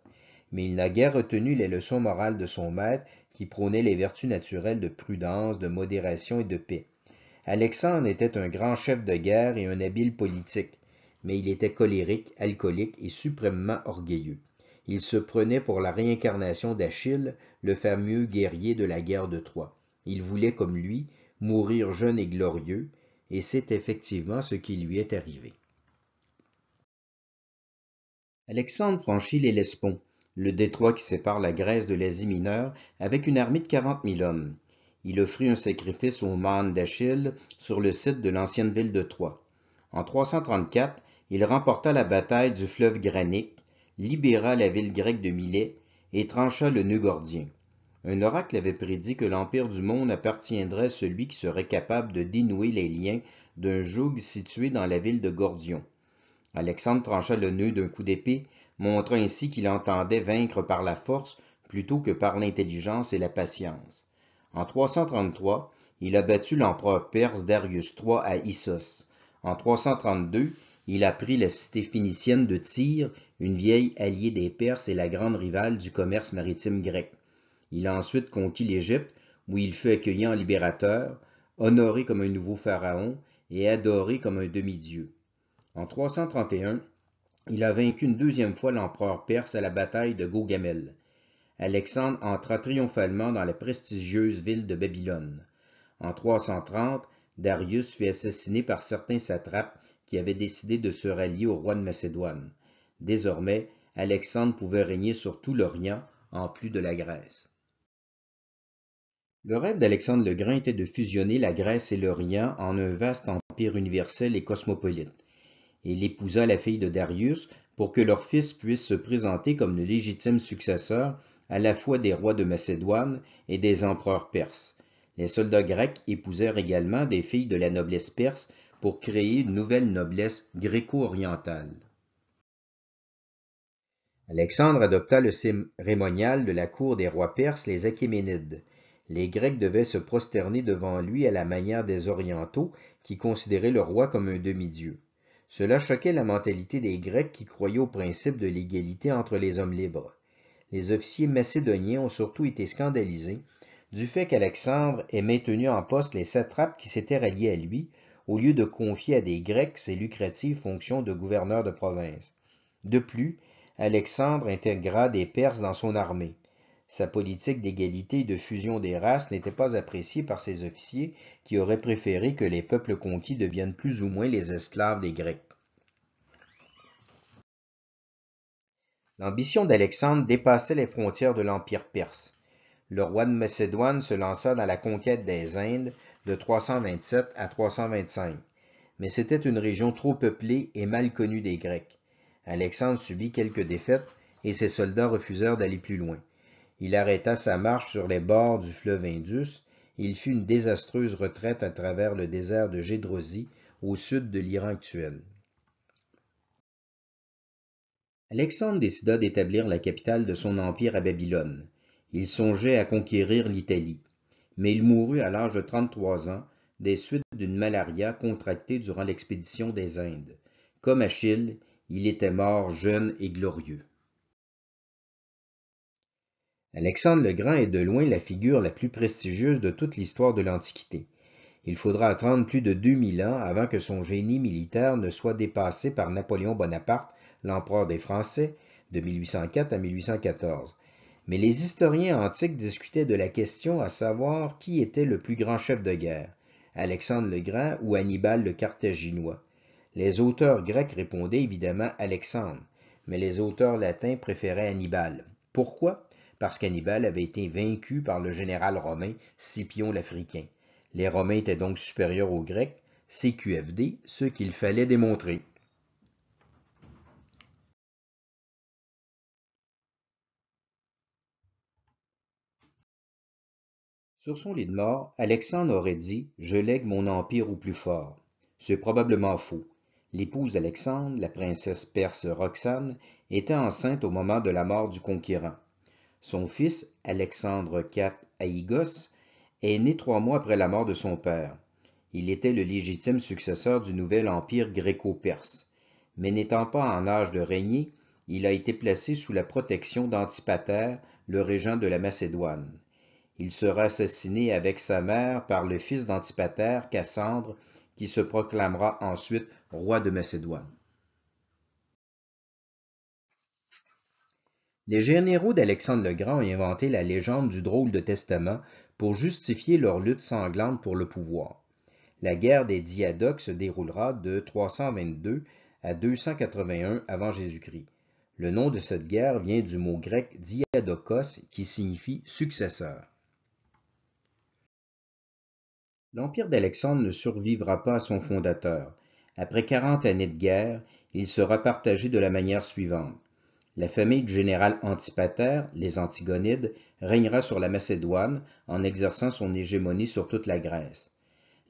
mais il n'a guère retenu les leçons morales de son maître qui prônait les vertus naturelles de prudence, de modération et de paix. Alexandre était un grand chef de guerre et un habile politique, mais il était colérique, alcoolique et suprêmement orgueilleux. Il se prenait pour la réincarnation d'Achille, le fameux guerrier de la guerre de Troie. Il voulait, comme lui, mourir jeune et glorieux, et c'est effectivement ce qui lui est arrivé. Alexandre franchit l'Hellespont, le détroit qui sépare la Grèce de l'Asie mineure, avec une armée de 40 000 hommes. Il offrit un sacrifice au mâne d'Achille sur le site de l'ancienne ville de Troie. En 334, il remporta la bataille du fleuve Granique, libéra la ville grecque de Milet et trancha le nœud gordien. Un oracle avait prédit que l'empire du monde appartiendrait à celui qui serait capable de dénouer les liens d'un joug situé dans la ville de Gordion. Alexandre trancha le nœud d'un coup d'épée, montrant ainsi qu'il entendait vaincre par la force plutôt que par l'intelligence et la patience. En 333, il a battu l'empereur perse Darius III à Issos. En 332, il a pris la cité phénicienne de Tyr, une vieille alliée des Perses et la grande rivale du commerce maritime grec. Il a ensuite conquis l'Égypte, où il fut accueilli en libérateur, honoré comme un nouveau pharaon et adoré comme un demi-dieu. En 331, il a vaincu une deuxième fois l'empereur perse à la bataille de Gaugamel. Alexandre entra triomphalement dans la prestigieuse ville de Babylone. En 330, Darius fut assassiné par certains satrapes qui avait décidé de se rallier au roi de Macédoine. Désormais, Alexandre pouvait régner sur tout l'Orient, en plus de la Grèce. Le rêve d'Alexandre le Grand était de fusionner la Grèce et l'Orient en un vaste empire universel et cosmopolite. Il épousa la fille de Darius pour que leur fils puisse se présenter comme le légitime successeur à la fois des rois de Macédoine et des empereurs perses. Les soldats grecs épousèrent également des filles de la noblesse perse pour créer une nouvelle noblesse gréco-orientale. Alexandre adopta le cérémonial de la cour des rois perses, les Achéménides. Les Grecs devaient se prosterner devant lui à la manière des Orientaux qui considéraient le roi comme un demi-dieu. Cela choquait la mentalité des Grecs qui croyaient au principe de l'égalité entre les hommes libres. Les officiers macédoniens ont surtout été scandalisés du fait qu'Alexandre ait maintenu en poste les satrapes qui s'étaient ralliés à lui, au lieu de confier à des Grecs ses lucratives fonctions de gouverneur de province. De plus, Alexandre intégra des Perses dans son armée. Sa politique d'égalité et de fusion des races n'était pas appréciée par ses officiers qui auraient préféré que les peuples conquis deviennent plus ou moins les esclaves des Grecs. L'ambition d'Alexandre dépassait les frontières de l'Empire perse. Le roi de Macédoine se lança dans la conquête des Indes de 327 à 325, mais c'était une région trop peuplée et mal connue des Grecs. Alexandre subit quelques défaites et ses soldats refusèrent d'aller plus loin. Il arrêta sa marche sur les bords du fleuve Indus et il fit une désastreuse retraite à travers le désert de Gédrosie au sud de l'Iran actuel. Alexandre décida d'établir la capitale de son empire à Babylone. Il songeait à conquérir l'Italie, mais il mourut à l'âge de 33 ans des suites d'une malaria contractée durant l'expédition des Indes. Comme Achille, il était mort jeune et glorieux. Alexandre le Grand est de loin la figure la plus prestigieuse de toute l'histoire de l'Antiquité. Il faudra attendre plus de 2000 ans avant que son génie militaire ne soit dépassé par Napoléon Bonaparte, l'empereur des Français, de 1804 à 1814. Mais les historiens antiques discutaient de la question à savoir qui était le plus grand chef de guerre, Alexandre le Grand ou Hannibal le Carthaginois. Les auteurs grecs répondaient évidemment Alexandre, mais les auteurs latins préféraient Hannibal. Pourquoi? Parce qu'Hannibal avait été vaincu par le général romain Scipion l'Africain. Les Romains étaient donc supérieurs aux Grecs, CQFD, ce qu'il fallait démontrer. Sur son lit de mort, Alexandre aurait dit « Je lègue mon empire au plus fort ». C'est probablement faux. L'épouse d'Alexandre, la princesse perse Roxane, était enceinte au moment de la mort du conquérant. Son fils, Alexandre IV Aïgos, est né 3 mois après la mort de son père. Il était le légitime successeur du nouvel empire gréco-perse. Mais n'étant pas en âge de régner, il a été placé sous la protection d'Antipater, le régent de la Macédoine. Il sera assassiné avec sa mère par le fils d'Antipater, Cassandre, qui se proclamera ensuite roi de Macédoine. Les généraux d'Alexandre le Grand ont inventé la légende du drôle de testament pour justifier leur lutte sanglante pour le pouvoir. La guerre des Diadoques se déroulera de 322 à 281 avant Jésus-Christ. Le nom de cette guerre vient du mot grec diadokos qui signifie successeur. L'empire d'Alexandre ne survivra pas à son fondateur. Après 40 années de guerre, il sera partagé de la manière suivante. La famille du général Antipater, les Antigonides, régnera sur la Macédoine en exerçant son hégémonie sur toute la Grèce.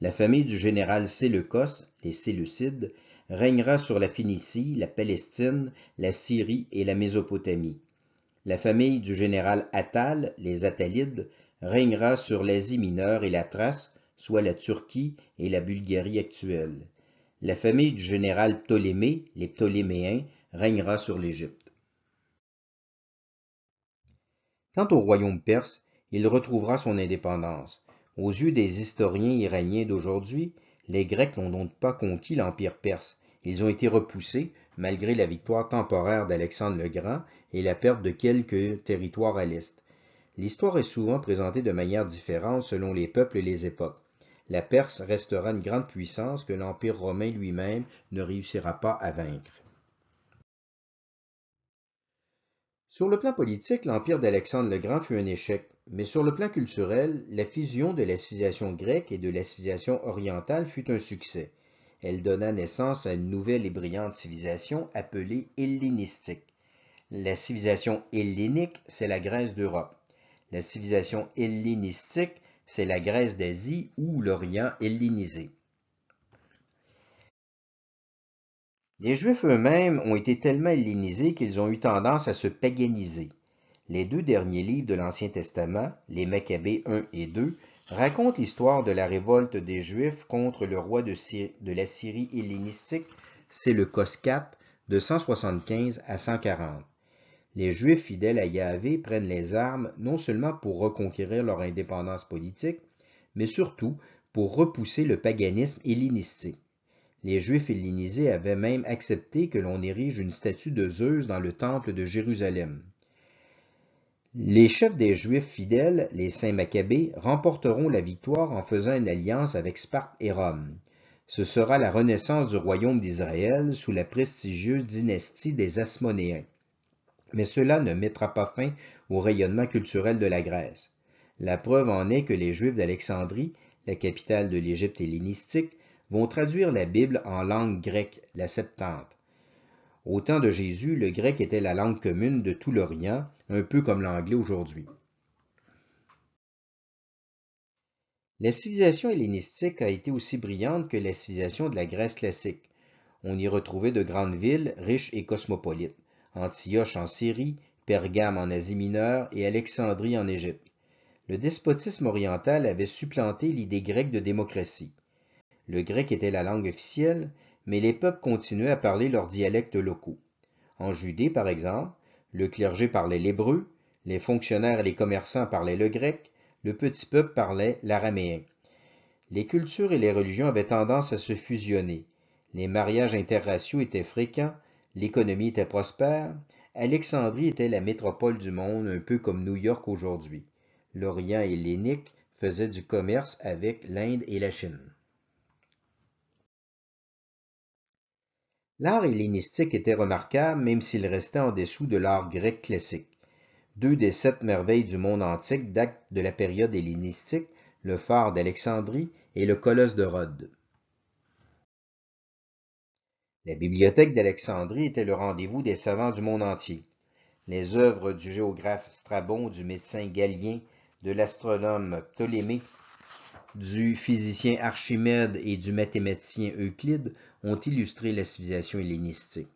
La famille du général Séleucos, les Séleucides, régnera sur la Phénicie, la Palestine, la Syrie et la Mésopotamie. La famille du général Attale, les Attalides, régnera sur l'Asie mineure et la Thrace, soit la Turquie et la Bulgarie actuelle. La famille du général Ptolémée, les Ptoléméens, régnera sur l'Égypte. Quant au royaume perse, il retrouvera son indépendance. Aux yeux des historiens iraniens d'aujourd'hui, les Grecs n'ont donc pas conquis l'empire perse. Ils ont été repoussés, malgré la victoire temporaire d'Alexandre le Grand et la perte de quelques territoires à l'est. L'histoire est souvent présentée de manière différente selon les peuples et les époques. La Perse restera une grande puissance que l'Empire romain lui-même ne réussira pas à vaincre. Sur le plan politique, l'empire d'Alexandre le Grand fut un échec, mais sur le plan culturel, la fusion de la civilisation grecque et de la civilisation orientale fut un succès. Elle donna naissance à une nouvelle et brillante civilisation appelée hellénistique. La civilisation hellénique, c'est la Grèce d'Europe. La civilisation hellénistique, c'est la Grèce d'Asie ou l'Orient hellénisé. Les Juifs eux-mêmes ont été tellement hellénisés qu'ils ont eu tendance à se paganiser. Les deux derniers livres de l'Ancien Testament, les Maccabées 1 et 2, racontent l'histoire de la révolte des Juifs contre le roi de la Syrie hellénistique, Séleucos IV, de 175 à 140. Les Juifs fidèles à Yahvé prennent les armes non seulement pour reconquérir leur indépendance politique, mais surtout pour repousser le paganisme hellénistique. Les Juifs hellénisés avaient même accepté que l'on érige une statue de Zeus dans le temple de Jérusalem. Les chefs des Juifs fidèles, les saints Maccabées, remporteront la victoire en faisant une alliance avec Sparte et Rome. Ce sera la renaissance du royaume d'Israël sous la prestigieuse dynastie des Asmonéens. Mais cela ne mettra pas fin au rayonnement culturel de la Grèce. La preuve en est que les Juifs d'Alexandrie, la capitale de l'Égypte hellénistique, vont traduire la Bible en langue grecque, la Septante. Au temps de Jésus, le grec était la langue commune de tout l'Orient, un peu comme l'anglais aujourd'hui. La civilisation hellénistique a été aussi brillante que la civilisation de la Grèce classique. On y retrouvait de grandes villes riches et cosmopolites, Antioche en Syrie, Pergame en Asie mineure et Alexandrie en Égypte. Le despotisme oriental avait supplanté l'idée grecque de démocratie. Le grec était la langue officielle, mais les peuples continuaient à parler leurs dialectes locaux. En Judée, par exemple, le clergé parlait l'hébreu, les fonctionnaires et les commerçants parlaient le grec, le petit peuple parlait l'araméen. Les cultures et les religions avaient tendance à se fusionner. Les mariages interraciaux étaient fréquents, l'économie était prospère, Alexandrie était la métropole du monde, un peu comme New York aujourd'hui. L'Orient hellénique faisait du commerce avec l'Inde et la Chine. L'art hellénistique était remarquable même s'il restait en dessous de l'art grec classique. Deux des 7 merveilles du monde antique datent de la période hellénistique, le phare d'Alexandrie et le colosse de Rhodes. La bibliothèque d'Alexandrie était le rendez-vous des savants du monde entier. Les œuvres du géographe Strabon, du médecin Galien, de l'astronome Ptolémée, du physicien Archimède et du mathématicien Euclide ont illustré la civilisation hellénistique.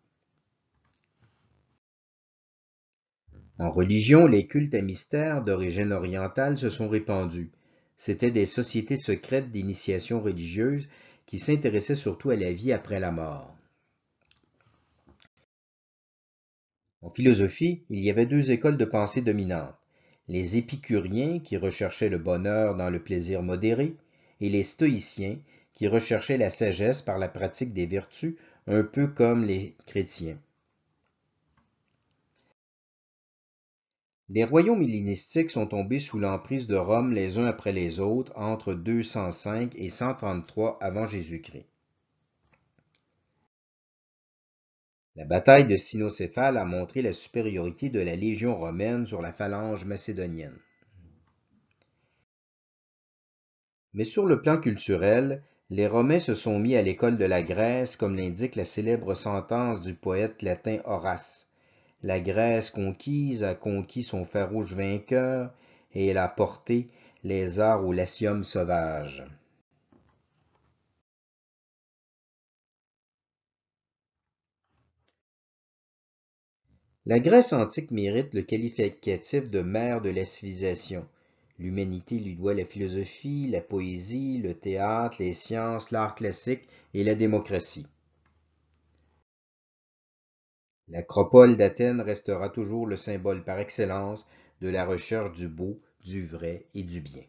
En religion, les cultes à mystère d'origine orientale se sont répandus. C'étaient des sociétés secrètes d'initiation religieuse qui s'intéressaient surtout à la vie après la mort. En philosophie, il y avait 2 écoles de pensée dominantes. Les épicuriens qui recherchaient le bonheur dans le plaisir modéré et les stoïciens qui recherchaient la sagesse par la pratique des vertus, un peu comme les chrétiens. Les royaumes hellénistiques sont tombés sous l'emprise de Rome les uns après les autres entre 205 et 133 avant Jésus-Christ. La bataille de Cynocéphale a montré la supériorité de la légion romaine sur la phalange macédonienne. Mais sur le plan culturel, les Romains se sont mis à l'école de la Grèce comme l'indique la célèbre sentence du poète latin Horace. La Grèce conquise a conquis son farouche vainqueur et elle a porté les arts au Latium sauvage. La Grèce antique mérite le qualificatif de mère de la civilisation. L'humanité lui doit la philosophie, la poésie, le théâtre, les sciences, l'art classique et la démocratie. L'acropole d'Athènes restera toujours le symbole par excellence de la recherche du beau, du vrai et du bien.